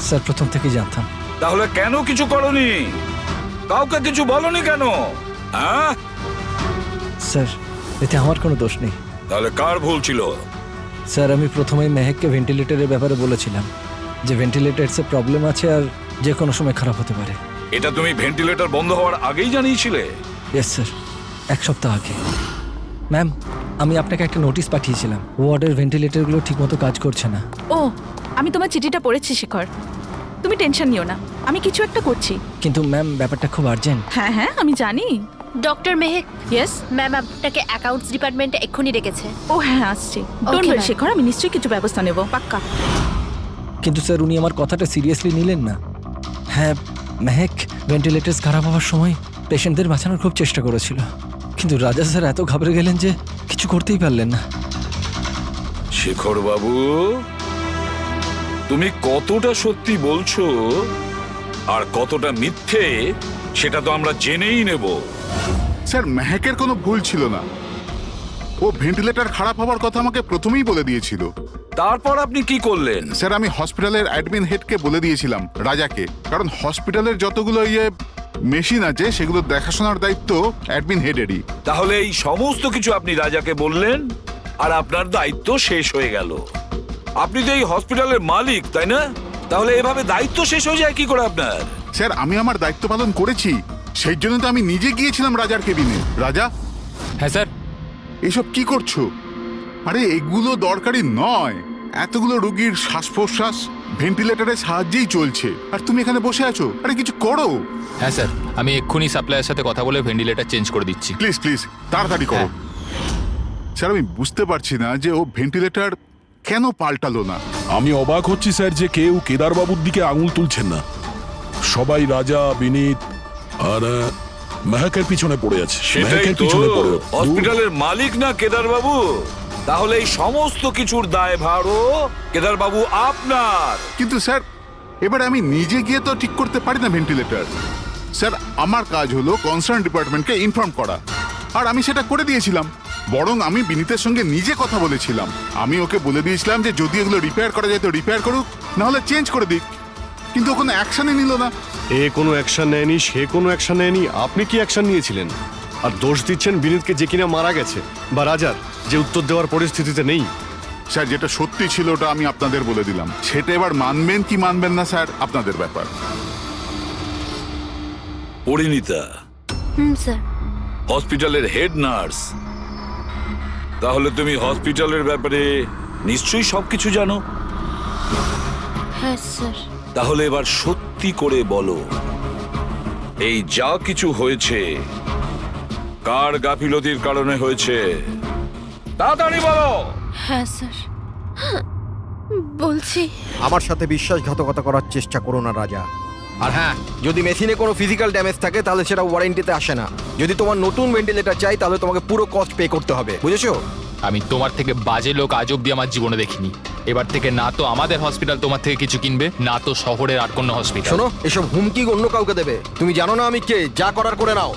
স্যার, প্রথম থেকেই জানতাম। তাহলে কেন কিছু করনি? কাউকে কিছু বলনি কেন? হ্যাঁ স্যার, এতে আমার কোনো দোষ নেই। তাহলে কার ভুল ছিল? স্যার, আমি প্রথমেই মেহেককে ভেন্টিলেটরের ব্যাপারে বলেছিলাম যে ভেন্টিলেটরসে প্রবলেম আছে আর যে কোনো সময় খারাপ হতে পারে। এটা তুমি ভেন্টিলেটর বন্ধ হওয়ার আগেই জানিয়েছিলে? ইয়েস স্যার, এক সপ্তাহ আগে। ম্যাম, আমি আপনাকে একটা নোটিশ পাঠিয়েছিলাম, ওয়ার্ডের ভেন্টিলেটরগুলো ঠিকমতো কাজ করছে না। ও, আমি তোমার চিঠিটা পড়েছি শেখর, তুমি টেনশন নিও না, আমি কিছু একটা করছি। কিন্তু ম্যাম, ব্যাপারটা খুব আর্জেন্ট। হ্যাঁ হ্যাঁ, আমি জানি। ডক্টর মেহেক। ইয়েস ম্যাম, আপনাকে অ্যাকাউন্টস ডিপার্টমেন্টে এক্ষুনি ডেকেছে। ও হ্যাঁ, আসছি। ডোন্ট ওয়ারি শেখর, আমি নিশ্চয়ই কিছু ব্যবস্থা নেব, পাক্কা। কিন্তু স্যার, উনি আমার কথাটা সিরিয়াসলি নিলেন না। হ্যাঁ, মেহেক ভেন্টিলেটরস খারাপ হওয়ার সময় পেশেন্টদের বাঁচানোর খুব চেষ্টা করেছিল, কিন্তু রাজা স্যার এত ঘাবড়ে গেলেন যে কিছু করতেই পারলেন না। শেখর বাবু, তুমি কতটা সত্যি বলছো আর কতটা মিথ্যে সেটা তো আমরা জেনেই নেব। স্যার মেহেকের কোনো ভুল ছিল না, ও ভেন্টিলেটর খারাপ হওয়ার কথা আমাকে প্রথমেই বলে দিয়েছিল। তারপর আপনি কি করলেন? স্যার আমি হসপিটালের অ্যাডমিন হেডকে বলে দিয়েছিলাম, রাজাকে, কারণ হসপিটালের যতগুলো মেশিন আছে সেগুলো দেখাশোনার দায়িত্ব অ্যাডমিন হেডেরই। তাহলে এই সমস্ত কিছু আপনি রাজাকে বললেন আর আপনার দায়িত্ব শেষ হয়ে গেল। আপনি তো এই হসপিটালের মালিক, তাই না? তাহলে এভাবে দায়িত্ব শেষ হয়ে যায় কি করে আপনার? স্যার আমি আমার দায়িত্ব পালন করেছি, সেই জন্য তো আমি নিজে গিয়েছিলাম রাজার কেবিনে। রাজা। হ্যাঁ স্যার। এসব কি করছো? আরে এগুলো দরকারি নয়, এতগুলো রোগীর শ্বাস প্রশ্বাস ভেন্টিলেটরের সাহায্যেই চলছে, আর তুমি এখানে বসে আছো। আরে কিছু করো। হ্যাঁ স্যার, আমি এক্ষুনি সাপ্লাইয়ের সাথে কথা বলে ভেন্টিলেটর চেঞ্জ করে দিচ্ছি। প্লিজ প্লিজ তাড়াতাড়ি করো। স্যার আমি বুঝতে পারছি না যে ও ভেন্টিলেটর কেন পাল্টালো না। আমি অবাক হচ্ছি স্যার যে কেউ কেদারবাবুর দিকে আঙুল তুলছেন না। সবাই রাজা, বিনীত আর মেহেকের পিছনে পড়ে আছে। সেটাই মেহেকের তো, পিছনে পড়ে হসপিটালের মালিক না কেদার বাবু? তাহলে এই সমস্ত কিছুর দায়ভারও কেদার বাবু আপনার। কিন্তু স্যার এবার আমি নিজে গিয়ে তো ঠিক করতে পারি না ভেন্টিলেটর। স্যার আমার কাজ হলো কনসার্ন ডিপার্টমেন্টকে ইনফর্ম করা, আর আমি সেটা করে দিয়েছিলাম। বরং আমি বিনীতের সঙ্গে নিজে কথা বলেছিলাম। আমি ওকে বলে দিয়েছিলাম যে যদি এগুলো রিপেয়ার করা যায় তো রিপেয়ার করুক, না হলে চেঞ্জ করে দিক, কিন্তু ও কোনো অ্যাকশনই নিল না। এ কোনো অ্যাকশন নেয়নি, সে কোনো অ্যাকশন নেয়নি, আপনি কি অ্যাকশন নিয়েছিলেন? আর দোষ দিচ্ছেন বিনীতকে, যে কিনা মারা গেছে, বা রাজার, যে উত্তর দেওয়ার পরিস্থিতিতে নেই। স্যার যেটা সত্যি ছিল ওটা আমি আপনাদের বলে দিলাম, সেটা এবার মানবেন কি মানবেন না স্যার আপনাদের ব্যাপার। পরিণীতা স্যার। হসপিটালের হেড নার্স, তাহলে তুমি হসপিটালের ব্যাপারে নিশ্চয়ই সবকিছু জানো। হ্যাঁ স্যার। তাহলে এবার সত্যি করে বলো, এই যা কিছু হয়েছে কার গাফিলতির কারণে হয়েছে? তাড়াতাড়ি বলো। হ্যাঁ স্যার, বলছি। আমার সাথে বিশ্বাসঘাতকতা করার চেষ্টা করো না রাজা। আর হ্যাঁ, যদি মেশিনে কোনো ফিজিক্যাল ড্যামেজ থাকে তাহলে সেটা ওয়ারেন্টিতে আসে না। যদি তোমার নতুন ভেন্টিলেটর চাই তাহলে তোমাকে পুরো কস্ট পে করতে হবে, বুঝেছো? আমি তোমার থেকে বাজে লোক আজ অব্দি আমার জীবনে দেখিনি। এবার থেকে না তো আমাদের হসপিটাল তোমার থেকে কিছু কিনবে, না তো শহরের আর কোনো হসপিটাল। শোনো, এসব হুমকি অন্য কাউকে দেবে। তুমি জানো না আমি কে, যা করার করে নাও।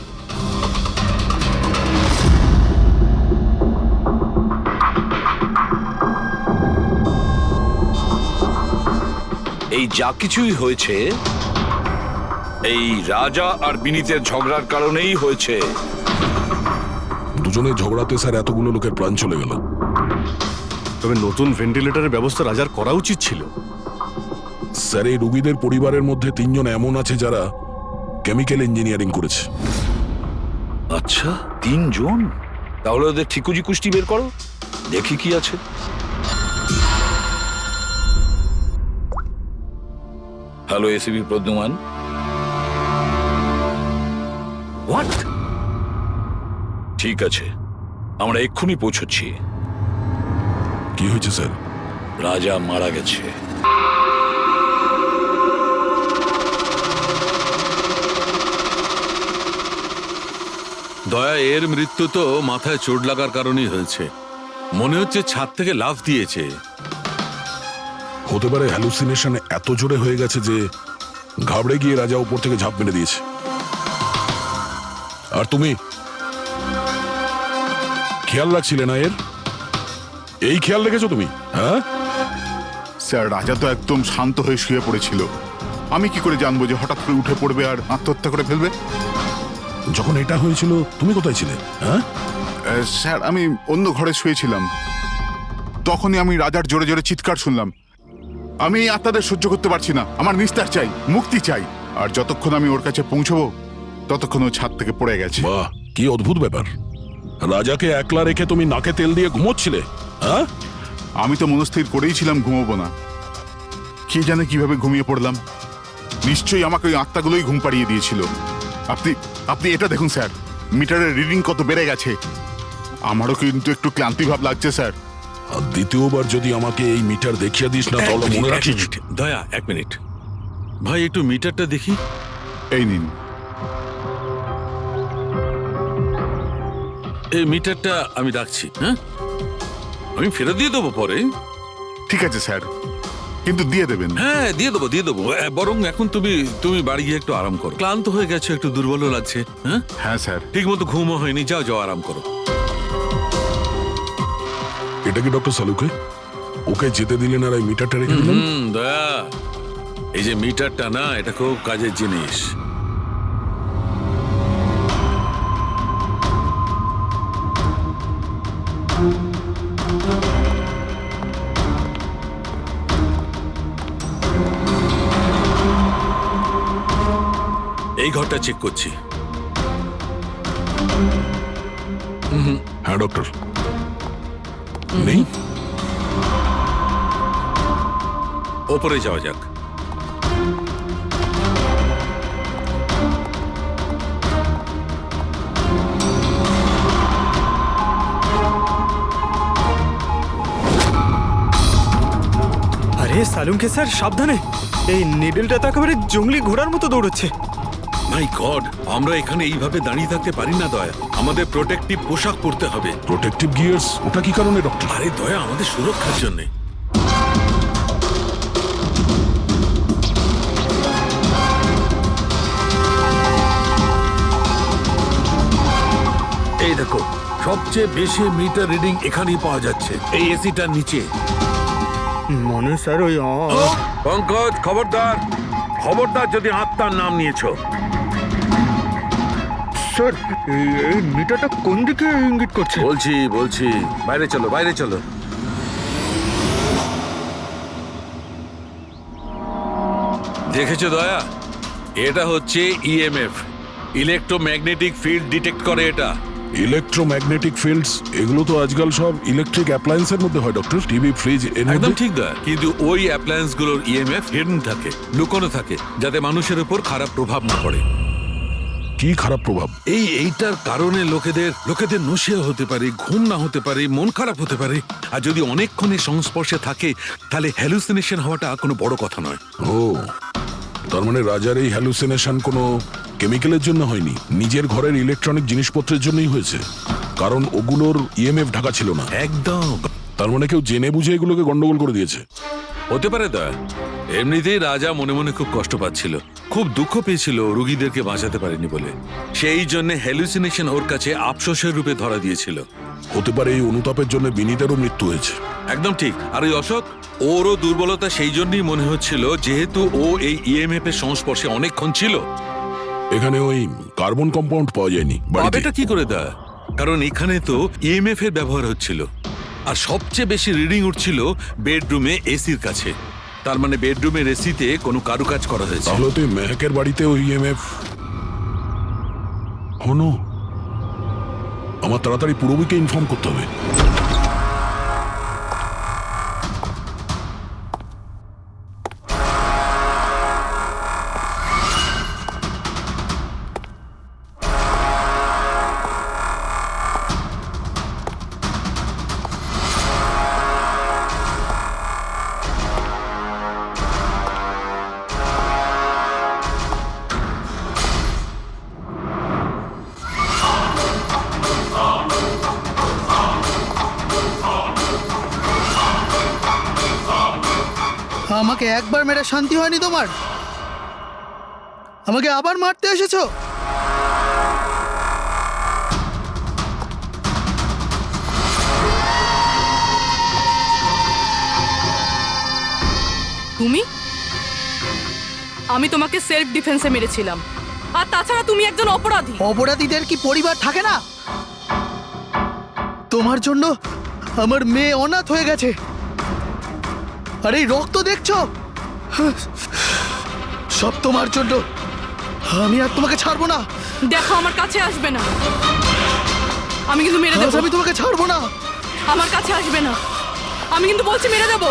এই যা কিছুই হয়েছে এই রাজা আর বিনীতের ঝগড়ার কারণেই হয়েছে। দুজনের ঝগড়াতে স্যার এতগুলো লোকের প্রাণ চলে গেল। তবে নতুন ভেন্টিলেটরের ব্যবস্থা রাজার করা উচিত ছিল। স্যার এই রোগীদের পরিবারের মধ্যে 3 জন এমন আছে যারা কেমিক্যাল ইঞ্জিনিয়ারিং করেছে। আচ্ছা, 3 জন? তাহলে ওদের ঠিকুজি কুষ্টি বের করো, দেখি কি আছে। Hello ACP Pradyuman. হোয়াট? ঠিক আছে, আমরা এক্ষুনি পৌঁছচ্ছি। কি হয়েছে স্যার? রাজা মারা গেছে। দয়া, এর মৃত্যু তো মাথায় চোট লাগার কারণেই হয়েছে। মনে হচ্ছে ছাদ থেকে লাফ দিয়েছে। হতে পারে হ্যালুসিনেশন এত জোরে হয়ে গেছে যে ঘাবড়ে গিয়ে রাজা উপর থেকে ঝাঁপ মেরে দিয়েছে। আর তুমি খেয়াল রাখছিলে না এর? এই খেয়াল রেখেছো তুমি? হ্যাঁ স্যার রাজা তো একদম শান্ত হয়ে শুয়ে পড়েছিল। আমি কি করে জানবো যে হঠাৎ করে উঠে পড়বে আর আত্মহত্যা করে ফেলবে? যখন এটা হয়েছিল তুমি কোথায় ছিলে? হ্যাঁ স্যার আমি অন্য ঘরে শুয়েছিলাম, তখনই আমি রাজার জোরে জোরে চিৎকার শুনলাম। আমি আত্মাদের সহ্য করতে পারছি না, আমার নিস্তার চাই, মুক্তি চাই। আর যতক্ষণ আমি ওর কাছে পৌঁছবো ততক্ষণ ও ছাদ থেকে পড়ে গেছে। বাহ, কি অদ্ভুত ব্যাপার! রাজাকে একলা রেখে তুমি নাকে তেল দিয়ে ঘুমোচ্ছিলে? হ্যাঁ আমি তো মনস্থির করেই ছিলাম ঘুমোবো না, কে জানে কিভাবে ঘুমিয়ে পড়লাম। নিশ্চয়ই আমাকে ওই আত্মাগুলোই ঘুম পাড়িয়ে দিয়েছিল। আপনি আপনি এটা দেখুন স্যার, মিটারের রিডিং কত বেড়ে গেছে। আমারও কিন্তু একটু ক্লান্তি ভাব লাগছে স্যার। আর দ্বিতীয়বার যদি আমাকে এই মিটার দেখিয়ে দিস না তাহলে মনে রাখিস। দয়া, 1 মিনিট ভাই, একটু মিটারটা দেখি। এই নিন। এই মিটারটা আমি রাখছি। হ্যাঁ, আমি ফেরত দিয়ে দেবো পরে। ঠিক আছে স্যার, কিন্তু দিয়ে দেবেন। হ্যাঁ দিয়ে দেবো বরং এখন তুমি বাড়ি গিয়ে একটু আরাম করো, ক্লান্ত হয়ে গেছো, একটু দুর্বলও লাগছে। হ্যাঁ হ্যাঁ স্যার। ঠিক মতো ঘুমও হয়নি, যাও আরাম করো। এটা কি ডক্টর সালুকে? ওকে যেতে দিলেন আর এই মিটারটা রেখে দিলেন? দয়া, এই যে মিটারটা না, এটা খুব কাজের জিনিস। এই ঘরটা চেক করছি। হ্যাঁ ডক্টর, নেই। ওপরে যাওয়া যাক। আরে সালুঙ্কে স্যার, সাবধানে! এই নিডলটা তো একেবারে জঙ্গলি ঘোড়ার মতো দৌড়চ্ছে। মাই গড, আমরা এখানে এইভাবে দাঁড়িয়ে থাকতে পারি না দয়া, আমাদের প্রোটেক্টিভ পোশাক পরতে হবে। Protective gears? ওটা কি কারণে ডক্টর? আরে দয়া, আমাদের সুরক্ষার জন্য। এই দেখো, সবচেয়ে বেশি মিটার রিডিং এখানেই পাওয়া যাচ্ছে, এই এসিটার নিচে। মনে স্যার ওই পঙ্কজ, খবরদার খবরদার যদি আত্মার নাম নিয়েছো। স্যার, এই মিটারটা কোন দিকে ইঙ্গিত করছে? বলছি বাইরে চলো। দেখেছো দয়া, এটা হচ্ছে ইএমএফ, ইলেকট্রোম্যাগনেটিক ফিল্ড ডিটেক্ট করে এটা। ইলেকট্রোম্যাগনেটিক ফিল্ডস, এগুলো তো আজকাল সব ইলেকট্রিক অ্যাপ্লায়েন্সের মধ্যে হয় ডক্টর, টিভি, ফ্রিজ। একদম ঠিক দয়া, কিন্তু ওই অ্যাপ্লায়েন্স গুলোর ইএমএফ হিডেন থাকে, লুকোনো থাকে, যাতে মানুষের উপর খারাপ প্রভাব না পড়ে। কি খারাপ প্রভাব? এইটার কারণে লোকেদের নশিয়া হতে পারে, ঘুম না হতে পারে, মন খারাপ হতে পারে, আর যদি অনেকক্ষণে সংস্পর্শে থাকে তাহলে হ্যালুসিনেশন হওয়াটা কোনো বড় কথা নয়। ও, তার মানে রাজার এই হ্যালুসিনেশন কোনো কেমিক্যালের জন্য হয়নি, নিজের ঘরের ইলেকট্রনিক জিনিসপত্রের জন্যই হয়েছে, কারণ ওগুলোর ইএমএফ ঢাকা ছিল না। একদম। তার মানে কেউ জেনে বুঝে এগুলোকে গন্ডগোল করে দিয়েছে। হতে পারে দয়া, এমনিতেই রাজা মনে মনে খুব কষ্ট পাচ্ছিল, খুব দুঃখ পেয়েছিল রোগীদেরকে বাঁচাতে পারেনি বলে, সেই জন্য হ্যালুসিনেশন ওর কাছে আফসোসের রূপে ধরা দিয়েছিল। হতে পারে এই অনুতাপের জন্য বিনীতেরও মৃত্যু হয়েছে। একদম ঠিক। আর ওই অশোক, ওরও দুর্বলতা সেই জন্যই মনে হচ্ছিল, যেহেতু ও এই ইএমএফ এর সংস্পর্শে অনেকক্ষণ ছিল। এখানে ওই কার্বন কম্পাউন্ড পাওয়া যায়নি বাড়িতে। এটা কি করে দেয়? কারণ এখানে তো ইএমএফ এর ব্যবহার হচ্ছিল, আর সবচেয়ে বেশি রিডিং উঠছিল বেডরুমে এসির কাছে। তার মানে বেডরুমের এসিতে কোনো কারুকাজ করা হয়েছে। তাহলে তো মেহকের বাড়িতে ওই ইএমএফ হনো। আমার তাড়াতাড়ি পুরবীকে ইনফর্ম করতে হবে। আমাকে একবার মেরে শান্তি হয়নি তোমার? আমাকে আবার মারতে এসেছো? তুমি? আমি তোমাকে সেলফ ডিফেন্সে মেরেছিলাম, আর তাছাড়া তুমি একজন অপরাধী। অপরাধীদের কি পরিবার থাকে না? তোমার জন্য আমার মেয়ে অনাথ হয়ে গেছে, আর এই রক্ত দেখছো, সব তোমার জন্য। আমি আর তোমাকে ছাড়বো না। দেখো, আমার কাছে আসবে না, আমি কিন্তু মেরে দেবো। আমি তোমাকে ছাড়বো না। আমার কাছে আসবে না, আমি কিন্তু বলছি মেরে দেবো।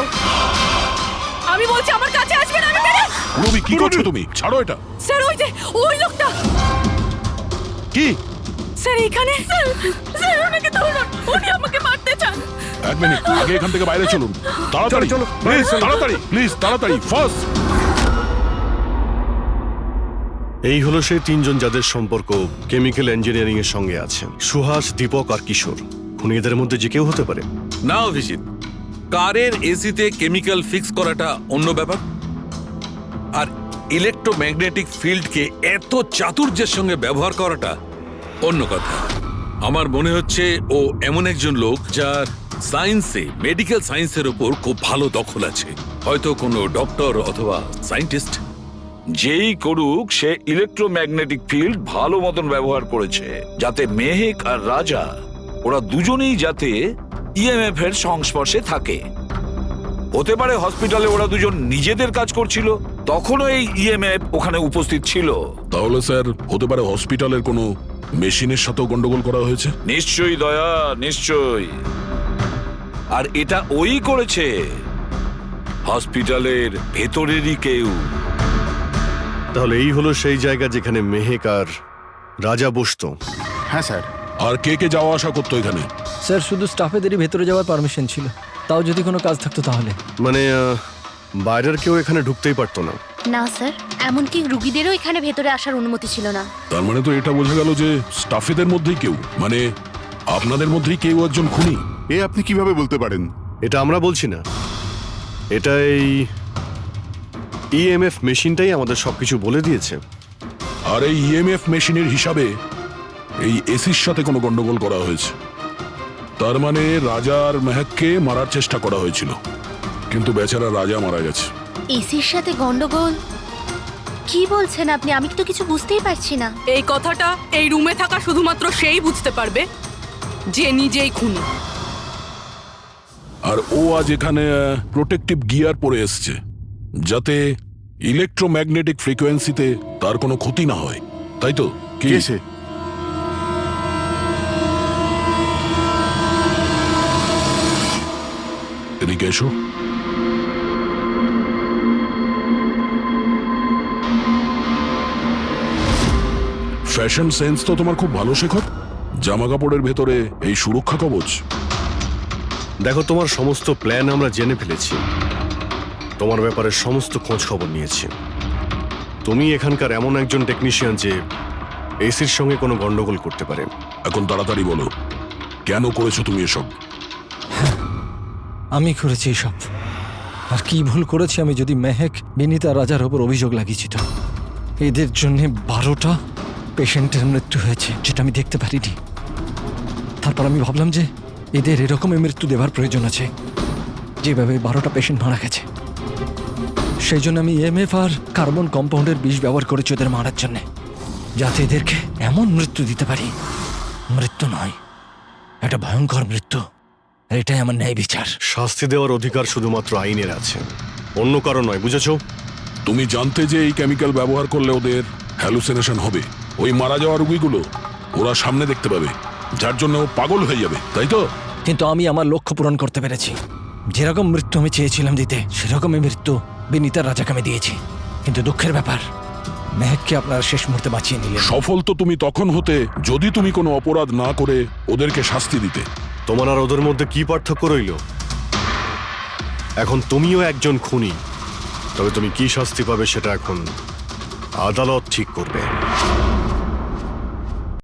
আমি বলছি আমার কাছে আসবে না, আমি মেরে। পুরবী, কি করছো তুমি? ছাড়ো এটা। স্যার, ওই লোকটা। কি? স্যার, এখানে। স্যার, ওনাকে ধরুন, উনি আমাকে মারতে চান। এক মিনিট, আগে এখান থেকে বাইরে চলুন। তাড়াতাড়ি চলো, প্লিজ তাড়াতাড়ি, ফার্স্ট। এই হলো সেই তিনজন যাদের সম্পর্ক কেমিক্যাল ইঞ্জিনিয়ারিং এর সঙ্গে আছে। সুহাস, দীপক আর কিশোর। খুনি এদের মধ্যে যে কেউ হতে পারে। না অভিজিৎ, কারের এসিতে কেমিক্যাল ফিক্স করাটা অন্য ব্যাপার, আর ইলেকট্রোম্যাগনেটিক ফিল্ডকে এত চাতুর্যের সঙ্গে ব্যবহার করাটা অন্য কথা। আমার মনে হচ্ছে ও এমন একজন লোক যার সায়েন্সে, মেডিকেল সায়েন্সের উপর খুব ভালো দখল আছে, হয়তো কোনো ডক্টর অথবা সায়েন্টিস্ট। যেই করুক, সে ইলেকট্রোম্যাগনেটিক ফিল্ড ভালো মতন ব্যবহার করেছে, যাতে মেহেক আর রাজা ওরা দুজনেই যাতে ইএমএফ এর সংস্পর্শে থাকে। হতে পারে হসপিটালে ওরা দুজন নিজেদের কাজ করছিল, তখনও এই ইএমএফ ওখানে উপস্থিত ছিল। তাহলে স্যার হতে পারে হসপিটালের কোনো মেশিনের সাথেও গন্ডগোল করা হয়েছে। নিশ্চয়ই দয়া, নিশ্চয়ই। আর এটা ওই করেছে, হসপিটালের ভেতরেরই কেউ। তাহলে এই হলো সেই জায়গা যেখানে মেহেক আর রাজা বসতো। হ্যাঁ স্যার। আর কে কে যাওয়া আসা করতো এখানে? স্যার শুধু স্টাফেদেরই ভেতরে যাওয়ার পারমিশন ছিল, তাও যদি কোনো কাজ থাকতো তাহলে। মানে বাইরের কেউ এখানে ঢুকতেই পারতো না? না স্যার, এমনকি রুগীদেরও এখানে ভেতরে আসার অনুমতি ছিল না। তার মানে তো এটা বোঝা গেল যে স্টাফেদের মধ্যেই কেউ, মানে আপনাদের মধ্যেই কেউ একজন খুনি। এ আপনি কিভাবে বলতে পারেন? এটা আমরা বলছি না, এটা এই ইএমএফ মেশিনটাই আমাদের সবকিছু বলে দিয়েছে। আর এই ইএমএফ মেশিনের হিসাবে এই এসির সাথে কোনো গন্ডগোল করা হয়েছে। তার মানে রাজা আর মেহেককে মারার চেষ্টা করা হয়েছিল, কিন্তু বেচারা রাজা মারা গেছে। এসির সাথে গন্ডগোল? কি বলছেন আপনি? আমি তো কিছু বুঝতেই পারছি না। এই কথাটা এই রুমে থাকা শুধুমাত্র সেই বুঝতে পারবে যে নিজেই খুনি। আর ও আজ এখানে প্রোটেক্টিভ গিয়ার পরে এসছে, যাতে ইলেকট্রোম্যাগনেটিক ফ্রিকোয়েন্সিতে তার কোনো ক্ষতি না হয়, তাই তো? কি সে? এদিকে এসো। ফ্যাশন সেন্স তো তোমার খুব ভালো, শেখর। জামা কাপড়ের ভেতরে এই সুরক্ষা কবচ। দেখো, তোমার সমস্ত প্ল্যান আমরা জেনে ফেলেছি, তোমার ব্যাপারে সমস্ত খোঁজ খবর নিয়েছি। তুমি এখানকার এমন একজন টেকনিশিয়ান যে এসির সঙ্গে কোনো গন্ডগোল করতে পারে। এখন তাড়াতাড়ি বলো, কেন করেছো তুমি এসব? আমি করেছি এসব। আর কি ভুল করেছি আমি যদি মেহেক, বিনীতা, রাজার ওপর অভিযোগ লাগিয়েছি। তো এদের জন্য 12টা পেশেন্টের মৃত্যু হয়েছে, যেটা আমি দেখতে পারিনি। তারপর আমি ভাবলাম যে এদের এরকমই মৃত্যু দেবার প্রয়োজন আছে, যেভাবে 12টা পেশেন্ট মারা গেছে। সেই জন্য আমি ইএমএফ আর কার্বন কম্পাউন্ডের বিষ ব্যবহার করেছি ওদের মারার জন্যে, যাতে এদেরকে এমন মৃত্যু দিতে পারি, মৃত্যু নয়, একটা ভয়ঙ্কর মৃত্যু। এটাই আমার ন্যায় বিচার। শাস্তি দেওয়ার অধিকার শুধুমাত্র আইনের আছে, অন্য কারণ নয়, বুঝেছো? তুমি জানতে যে এই কেমিক্যাল ব্যবহার করলে ওদের হ্যালুসিনেশন হবে, ওই মারা যাওয়া রোগীগুলো ওরা সামনে দেখতে পাবে, যার জন্য ও পাগল হয়ে যাবে, তাই তো? কিন্তু আমি আমার লক্ষ্য পূরণ করতে পেরেছি। যেরকম মৃত্যু আমি চেয়েছিলাম দিতে, সেরকমই মৃত্যু বিনীতা রাজাকে আমি দিয়েছি। কিন্তু দুঃখের ব্যাপার, মেহেককে আপনারা শেষ মুহূর্তে বাঁচিয়ে নিলেন। সফল তো তুমি তখন হতে যদি তুমি কোনো অপরাধ না করে ওদেরকে শাস্তি দিতে। তোমার আর ওদের মধ্যে কি পার্থক্য রইল? এখন তুমিও একজন খুনি, তবে তুমি কি শাস্তি পাবে সেটা এখন আদালত ঠিক করবে।